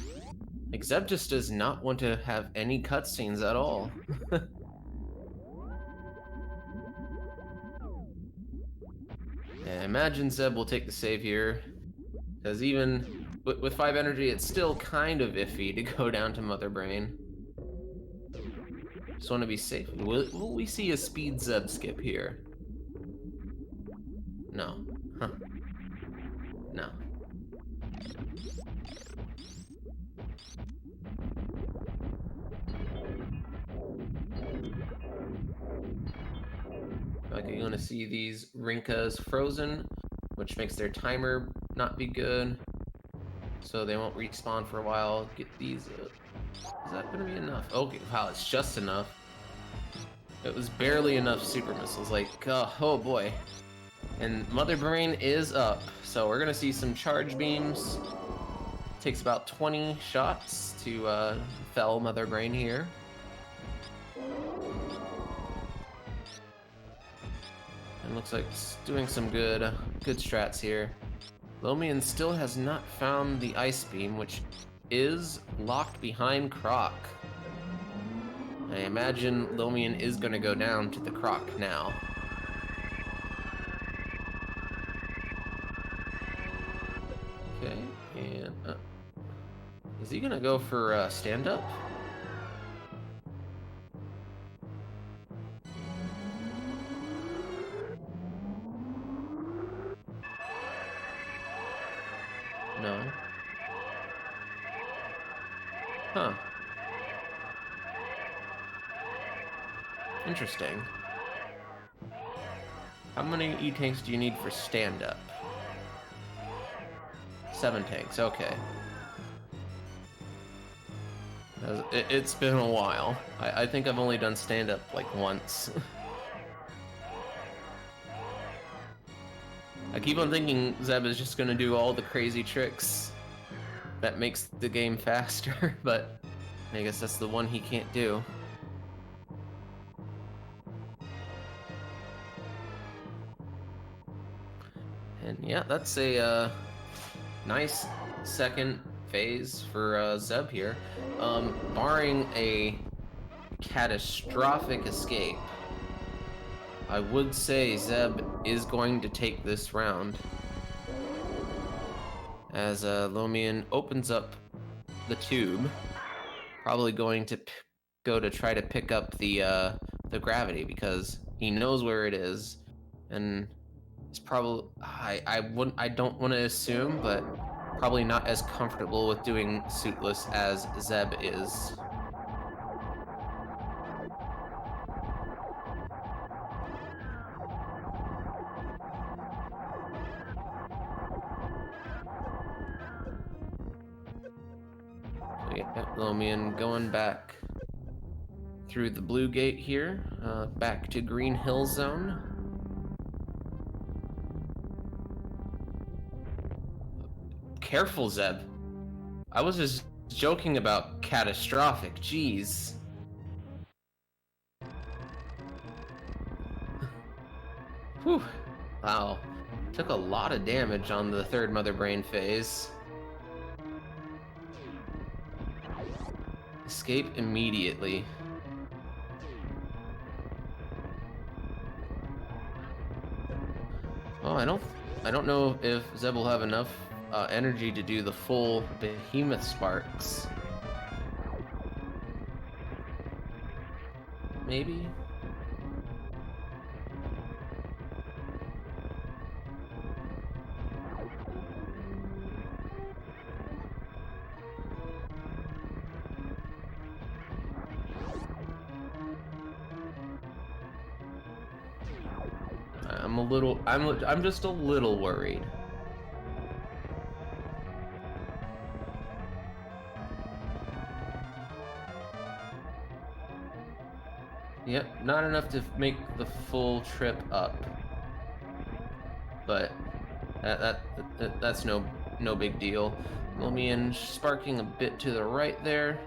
Like, Zeb just does not want to have any cutscenes at all. Yeah, imagine Zeb will take the save here. Because even with 5 energy, it's still kind of iffy to go down to Mother Brain. Just want to be safe. Will we see a speed Zeb skip here? No. Huh. No. Like, you're gonna see these Rinkas frozen, which makes their timer not be good. So they won't respawn for a while. Get these. Is that gonna be enough? Okay, wow, it's just enough. It was barely enough super missiles. Like, oh boy. And Mother Brain is up, so we're gonna see some charge beams. Takes about 20 shots to fell Mother Brain here. And looks like it's doing some good strats here. Lomion still has not found the ice beam, which is locked behind Croc. I imagine Lomion is gonna go down to the Croc now. Okay, and is he gonna go for stand up? No. Huh. Interesting. How many E-tanks do you need for stand-up? 7 tanks, okay. It's been a while. I think I've only done stand-up like once. keep on thinking Zeb is just gonna do all the crazy tricks that makes the game faster, but I guess that's the one he can't do. And yeah, that's a nice second phase for Zeb here. Barring a catastrophic escape, I would say Zeb is going to take this round. As Lomion opens up the tube, probably going to go to try to pick up the gravity because he knows where it is, and it's probably I don't want to assume, but probably not as comfortable with doing suitless as Zeb is. So yeah, Lomion going back through the blue gate here, back to Green Hill Zone. Careful, Zeb. I was just joking about catastrophic, jeez. Whew. Wow. Took a lot of damage on the third Mother Brain phase. Escape immediately. Oh, I don't know if Zeb will have enough energy to do the full Behemoth Sparks. Maybe? I'm just a little worried. Yep, not enough to make the full trip up. But that's no big deal. Lomion sparking a bit to the right there.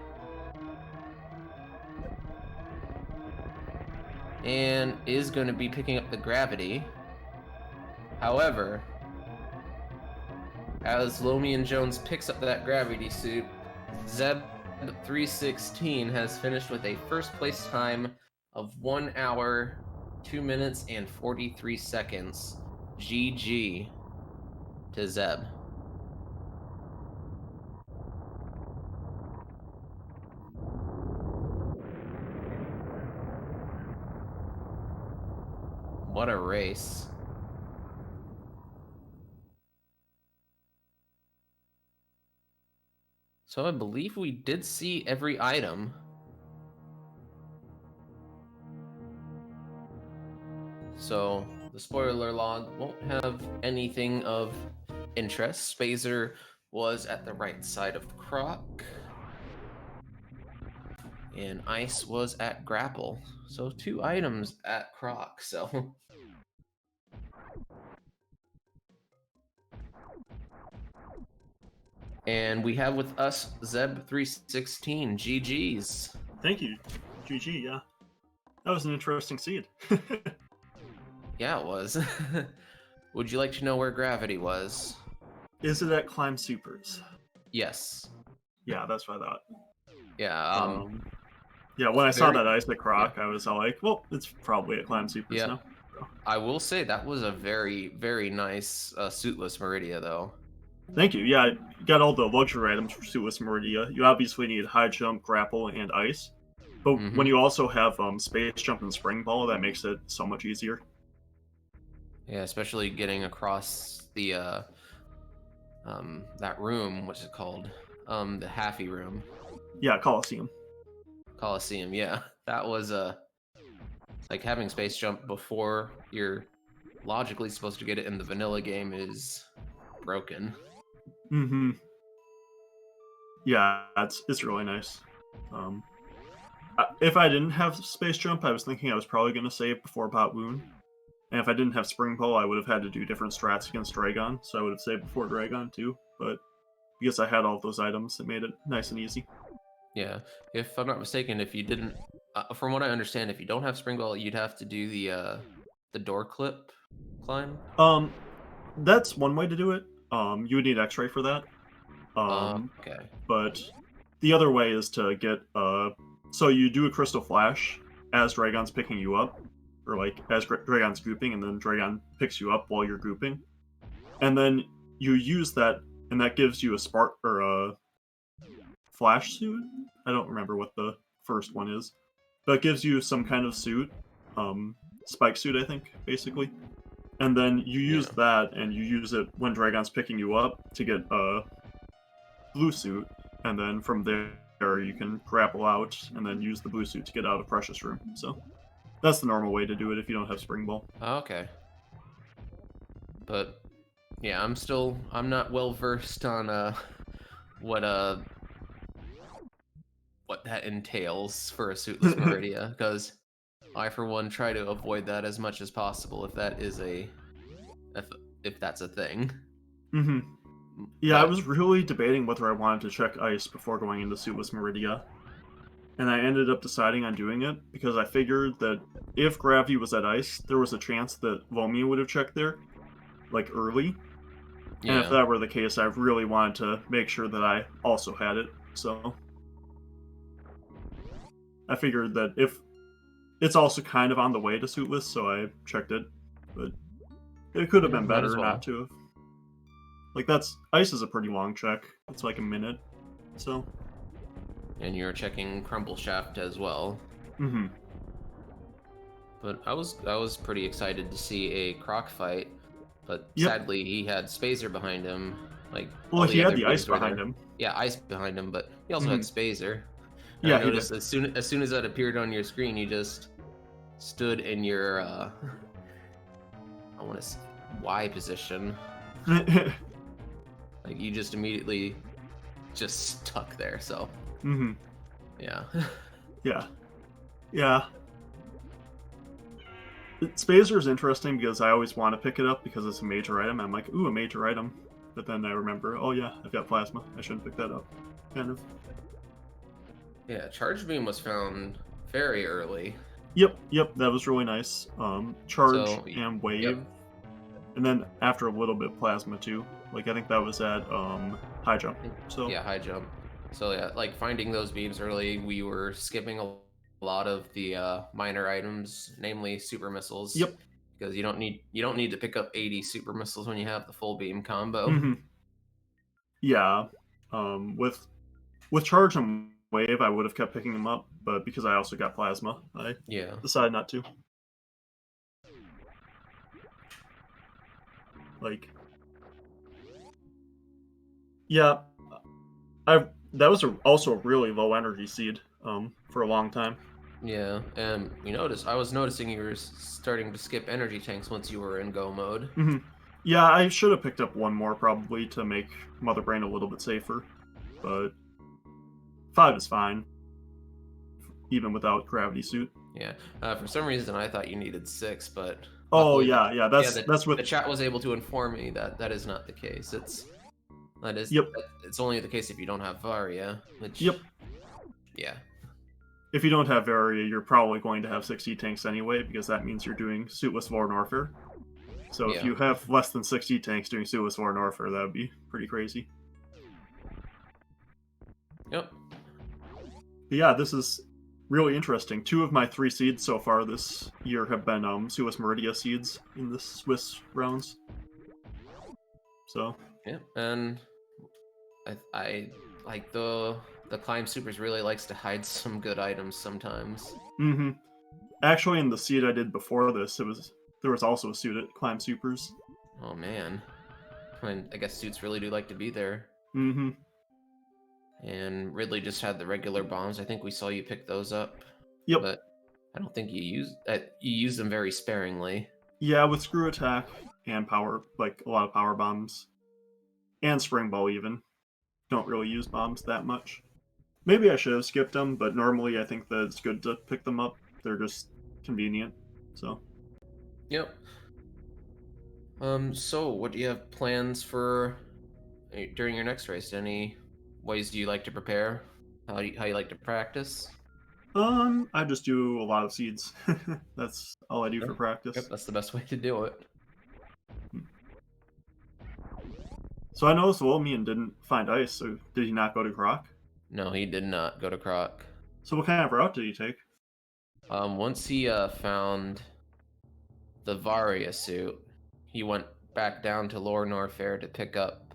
And is going to be picking up the gravity. However, as LomionJones picks up that gravity suit, Zeb316 has finished with a first place time of 1 hour, 2 minutes, and 43 seconds. GG to Zeb. What a race. So I believe we did see every item. So the spoiler log won't have anything of interest. Spazer was at the right side of Croc. And Ice was at Grapple. So 2 items at Croc, so... And we have with us Zeb316. GG's. Thank you. GG, yeah. That was an interesting seed. Yeah, it was. Would you like to know where gravity was? Is it at Climb Supers? Yes. Yeah, that's what I thought. Yeah, yeah, when I saw that Ice at Croc, yeah. I was all like, well, it's probably at Climb Supers now. So. I will say that was a very, very nice suitless Meridia, though. Thank you. Yeah, you got all the luxury items for Suitless Meridia. You obviously need High Jump, Grapple, and Ice. But when you also have Space Jump and Spring Ball, that makes it so much easier. Yeah, especially getting across the that room, what's it called? The Haffy room. Yeah, Coliseum. Coliseum, yeah. That was like having Space Jump before you're logically supposed to get it in the vanilla game is broken. Mm-hmm. Yeah, it's really nice. If I didn't have Space Jump, I was thinking I was probably going to save before Bot Wound. And if I didn't have Spring Ball, I would have had to do different strats against Dragon, so I would have saved before Dragon too. But because I had all of those items, it made it nice and easy. Yeah, if I'm not mistaken, if you didn't, from what I understand, if you don't have spring ball, you'd have to do the door clip climb. Um, that's one way to do it. You would need X-ray for that. Okay. But the other way is to get so you do a Crystal Flash as Dragon's picking you up, or like as Dragon's grouping, and then Dragon picks you up while you're grouping, and then you use that, and that gives you a spark or a flash suit. I don't remember what the first one is, but it gives you some kind of suit, spike suit, I think, basically. And then you use Yeah. that, and you use it when Dragon's picking you up to get a blue suit, and then from there you can grapple out, and then use the blue suit to get out of Precious Room. So that's the normal way to do it if you don't have Spring Ball. Okay. But yeah, I'm not well versed on what uh what that entails for a suitless Meridia, because I for one try to avoid that as much as possible if that is if, if that's a thing. hmm Yeah, I But was really debating whether I wanted to check ice before going into Suitless Meridia, and I ended up deciding on doing it because I figured that if Gravity was at ice, there was a chance that Lomion would have checked there, like early. And if yeah, that were the case, I really wanted to make sure that I also had it. So I figured that if it's also kind of on the way to Suitless, so I checked it. But it could have yeah, been might as better not well. to have. Like that's ice is a pretty long check. It's like a minute. So. And you're checking Crumble Shaft as well. Mm-hmm. But I was pretty excited to see a Croc fight, but Yep. sadly he had Spazer behind him. Like Well, all he the had other the ice beams were behind there. him. Yeah, ice behind him, but he also had Mm-hmm. Spazer. And I Yeah, he did. noticed as soon as that appeared on your screen, you just stood in your I want to Y position. Like you just immediately just stuck there. So mm-hmm. yeah. Yeah. Yeah. Spazer is interesting because I always want to pick it up because it's a major item. I'm like, ooh, a major item. But then I remember, oh yeah, I've got plasma. I shouldn't pick that up. Kind of. Yeah, Charge Beam was found very early. Yep, that was really nice. Charge So and yep. wave. And then after a little bit plasma too. Like I think that was at high jump. So Yeah, high jump. So yeah, like finding those beams early, we were skipping a lot of the minor items, namely super missiles, yep. because you don't need to pick up 80 super missiles when you have the full beam combo. Mm-hmm. Yeah. With charge and wave I would have kept picking them up, but because I also got plasma, I Yeah. decided not to. Like yeah, I that was also a really low energy seed for a long time. Yeah, and I was noticing you were starting to skip energy tanks once you were in go mode. hmm Yeah, I should have picked up one more probably to make Mother Brain a little bit safer, but 5 is fine even without gravity suit. Yeah. For some reason, I thought you needed 6, but Oh luckily, yeah, yeah, that's with the chat was able to inform me that that is not the case. yep, It's only the case if you don't have Varia, which yep. yeah, If you don't have Varia, you're probably going to have 60 tanks anyway because that means you're doing suitless War Warfare. So if yeah, you have less than 60 tanks doing suitless War Warfare, that would be pretty crazy. yep, But yeah, this is really interesting. 2 of my 3 seeds so far this year have been Suitless Meridia seeds in the Swiss rounds. So yeah, and I like the climb supers really likes to hide some good items sometimes. mm-hmm. Actually, in the seed I did before this, there was also a suit at Climb Supers. Oh man, I guess suits really do like to be there. Mm-hmm. And Ridley just had the regular bombs. I think we saw you pick those up, Yep. but I don't think you use them very sparingly. Yeah, with Screw Attack and Power, like a lot of Power Bombs. And Spring Ball even. Don't really use bombs that much. Maybe I should have skipped them, but normally I think that it's good to pick them up. They're just convenient. So Yep. So what do you have plans for during your next race? Any ways do you like to prepare? How you like to practice? I just do a lot of seeds. That's all I do Yep. for Yep, practice. that's the best way to do it. So I noticed Lomian didn't find ice, so did he not go to Croc? No, he did not go to Croc. So what kind of route did he take? Once he found the Varia suit, he went back down to Lore Norfair to pick up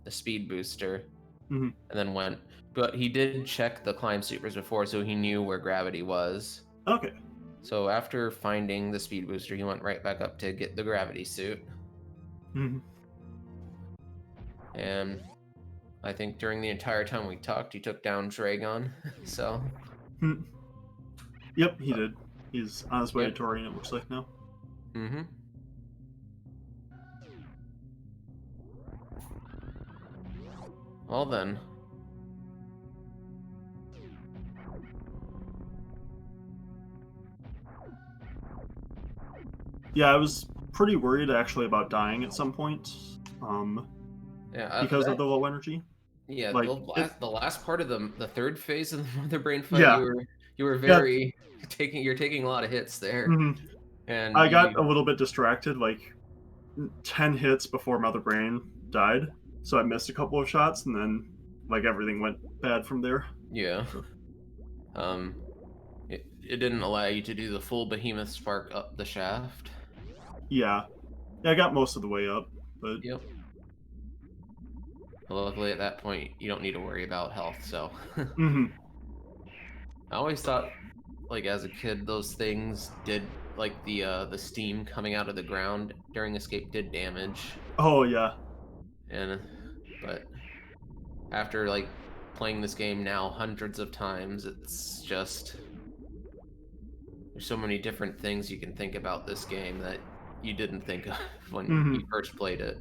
the speed booster, Hmm. and then went. But he did check the climb supers before, so he knew where gravity was. Okay. So after finding the speed booster, he went right back up to get the gravity suit. Hmm. And I think during the entire time we talked, he took down Dragon. So, Yep, he did. He's on his way to yep. Torian, it looks like now. Mm-hmm. Well then. Yeah, I was pretty worried actually about dying at some point, Yeah, because of the low energy. yeah, Like it. the last part of the third phase of the Mother Brain fight, Yeah, you were yeah. very you're taking a lot of hits there, Hmm. and I got you a little bit distracted, like 10 hits before Mother Brain died, so I missed a couple of shots, and then like everything went bad from there. yeah um it didn't allow you to do the full behemoth spark up the shaft. Yeah, yeah, I got most of the way up, but Yep. Well, luckily at that point you don't need to worry about health. So hmm. I always thought, like as a kid, those things did like the steam coming out of the ground during escape did damage, Oh yeah. and but after like playing this game now hundreds of times, it's just there's so many different things you can think about this game that you didn't think of when Hmm. you first played it.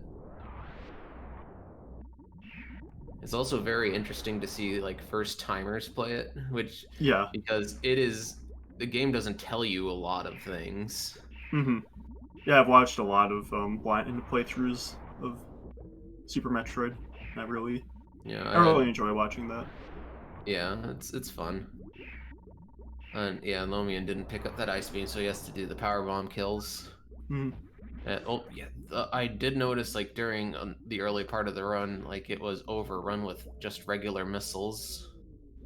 It's also very interesting to see like first timers play it, which Yeah. because it is the game doesn't tell you a lot of things. Hmm. Yeah, I've watched a lot of blind playthroughs of Super Metroid. I really, Yeah, I really enjoy watching that. yeah, it's fun. And yeah, Lomian didn't pick up that ice beam, so he has to do the power bomb kills. Hmm. Oh yeah, I did notice like during the early part of the run, like it was overrun with just regular missiles.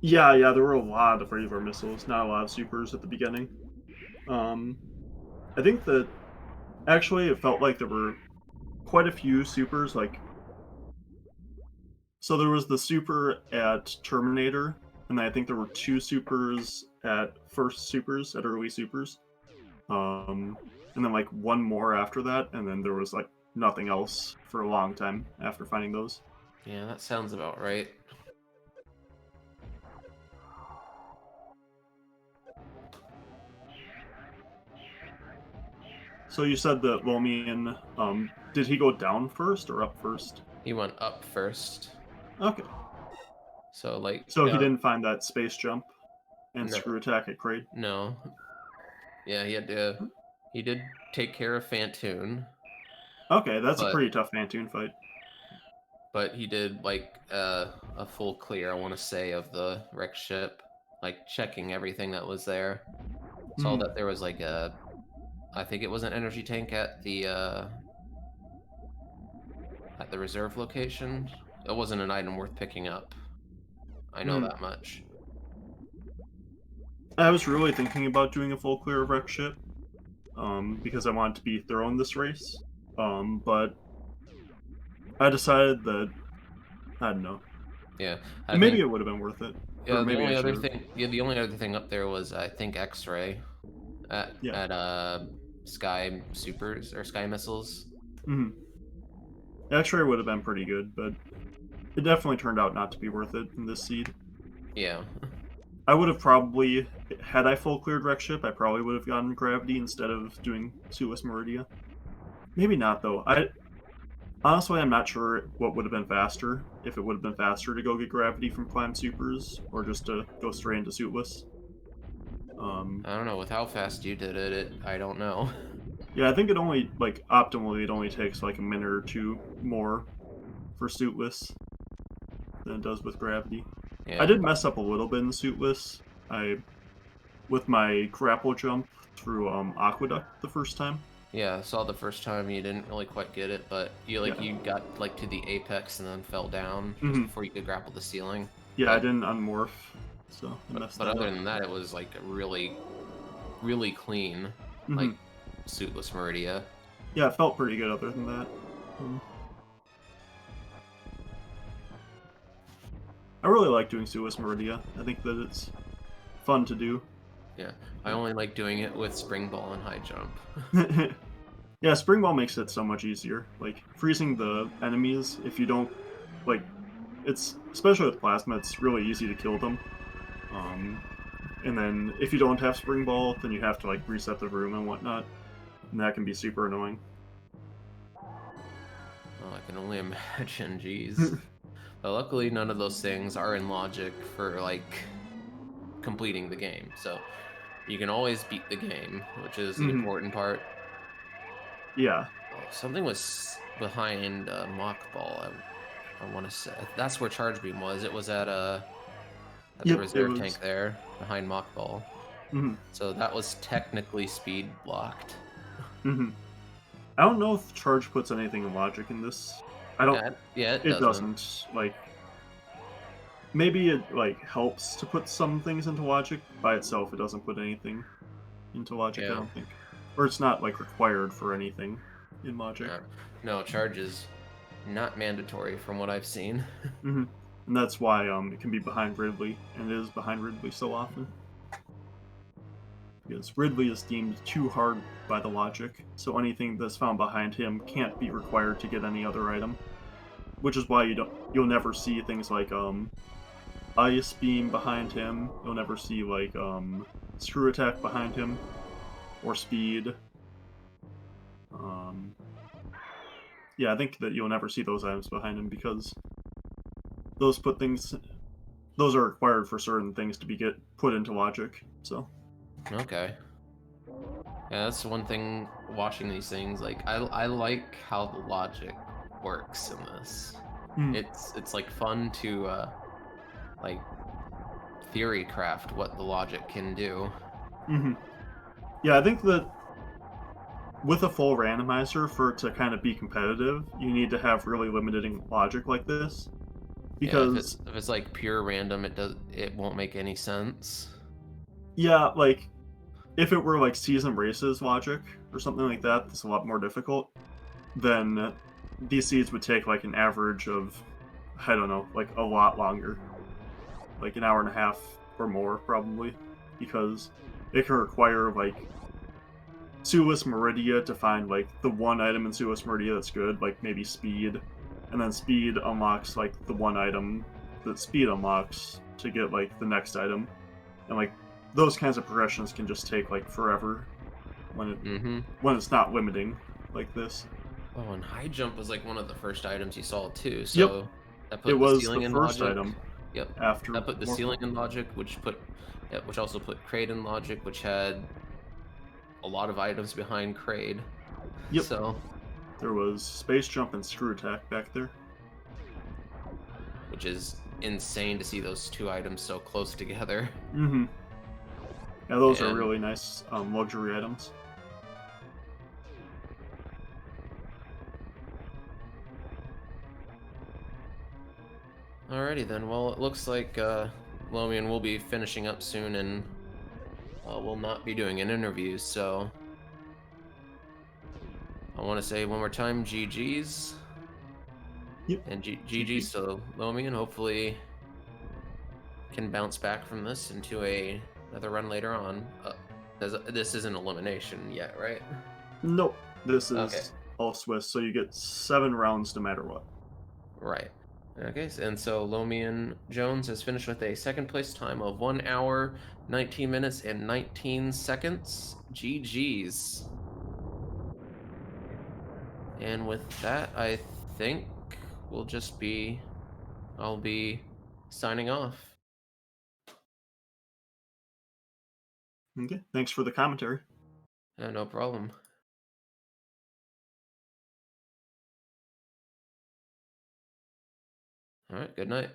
Yeah, yeah, there were a lot of regular missiles, not a lot of supers at the beginning. Um, I think that actually it felt like there were quite a few supers. Like, so there was the super at Terminator, and then I think there were two supers at first supers at early supers. And then like one more after that, and then there was like nothing else for a long time after finding those. Yeah, that sounds about right. So you said that Lomian, did he go down first or up first? He went up first, Okay. so like So he didn't find that space jump and no, screw attack at Kraid. no, yeah, he had to. He did take care of Fantoon, Okay, that's a but pretty tough Mantoon fight. he did like a full clear, I want to say, of the wreck ship, like checking everything that was there. Saw Hmm. that there was like a, I think it was an energy tank at the reserve location. It wasn't an item worth picking up. I know Hmm. that much. I was really thinking about doing a full clear of wreck ship, because I wanted to be thorough in this race. But I decided that I don't know. Yeah, I Maybe think it would have been worth it, or yeah. maybe I should have. The only other thing up there was I think X-ray Yeah. at Sky Supers or Sky Missiles. Hmm. X-ray would have been pretty good, but it definitely turned out not to be worth it in this seed. Yeah, I would have probably, had I full cleared wreck ship, I probably would have gotten gravity instead of doing Sulis Meridia. Maybe not though. Honestly, I'm not sure what would have been faster. If it would have been faster to go get gravity from climb supers, or just to go straight into suitless. I don't know with how fast you did it. I don't know. Yeah, I think it only like optimally it only takes like a minute or two more for suitless than it does with gravity. I Yeah. did mess up a little bit in suitless. I with my grapple jump through aqueduct the first time. Yeah, I saw the first time you didn't really quite get it, but Yeah. you got like to the apex and then fell down just Hmm. before you could grapple the ceiling. Yeah, I But didn't unmorph, so I messed but that other up. than that, it was like a really clean, Hmm. like suitless Meridia. Yeah, it felt pretty good other than that. Um, I really like doing suitless Meridia. I think that it's fun to do. Yeah, I only like doing it with spring ball and high jump. Yeah, spring ball makes it so much easier. Like freezing the enemies if you don't like it's especially with plasma, it's really easy to kill them. Um and then if you don't have spring ball, then you have to like reset the room and whatnot. And that can be super annoying. Oh, I can only imagine. Jeez. But luckily, none of those things are in logic for like completing the game. So you can always beat the game, which is the Hmm. important part. Yeah. Oh, something was behind Mock Ball. I want to say that's where Charge Beam was. It was at the Yep, it reserve was. tank there behind Mock Ball. Hmm. So that was technically speed blocked. Hmm. I don't know if charge puts anything in logic in this. I don't. Yeah, it It doesn't. doesn't. Like maybe it like helps to put some things into logic by itself. It doesn't put anything into logic. I Yeah, don't think, or it's not like required for anything in logic. no, no, Charge is not mandatory from what I've seen. Hmm. And that's why it can be behind Ridley, and it is behind Ridley so often because Ridley is deemed too hard by the logic. So anything that's found behind him can't be required to get any other item, which is why you'll never see things like ice beam behind him. You'll never see like screw attack behind him or speed. Um, yeah, I think that you'll never see those items behind him because those put things those are required for certain things to be get put into logic. So, Okay. Yeah, that's one thing watching these things. Like, I like how the logic works in this. mm, It's like fun to like theory craft what the logic can do. hmm yeah, I think that with a full randomizer for it to kind of be competitive, you need to have really limiting logic like this Yeah, because if it's like pure random, it won't make any sense. yeah, like if it were like season races logic or something like that, that's a lot more difficult. Then these seeds would take like an average of I don't know, like a lot longer, like an hour and a half or more probably, because it can require like Sulis Meridia to find like the one item in Sulis Meridia that's good, like maybe speed, and then speed unlocks like the one item that speed unlocks to get like the next item, and like those kinds of progressions can just take like forever when Mm-hmm. it's not limiting like this. Oh, and high jump was like one of the first items you saw too. Yep, So that it put the was the ceiling in first logic. item Yep. after That put the ceiling Morphle. in logic, which also put Kraid in logic, which had a lot of items behind Kraid. Yep, So, there was space jump and screw attack back there. which is insane to see those two items so close together. Mm-hmm. Yeah, those are And really nice luxury items. alrighty then. Well, it looks like Lomian will be finishing up soon, and will not be doing an interview. So I want to say one more time, GG's Yep, and GG. GG's to Lomian. Hopefully, can bounce back from this into another run later on. This isn't elimination yet, right? Nope, this Okay, is all Swiss, so you get 7 rounds no matter what. right. Okay, and so Lomian Jones has finished with a second place time of 1 hour, 19 minutes, and 19 seconds. GG's. And with that, I think we'll just be, I'll be signing off. Okay, thanks for the commentary. No problem. All right. Good night.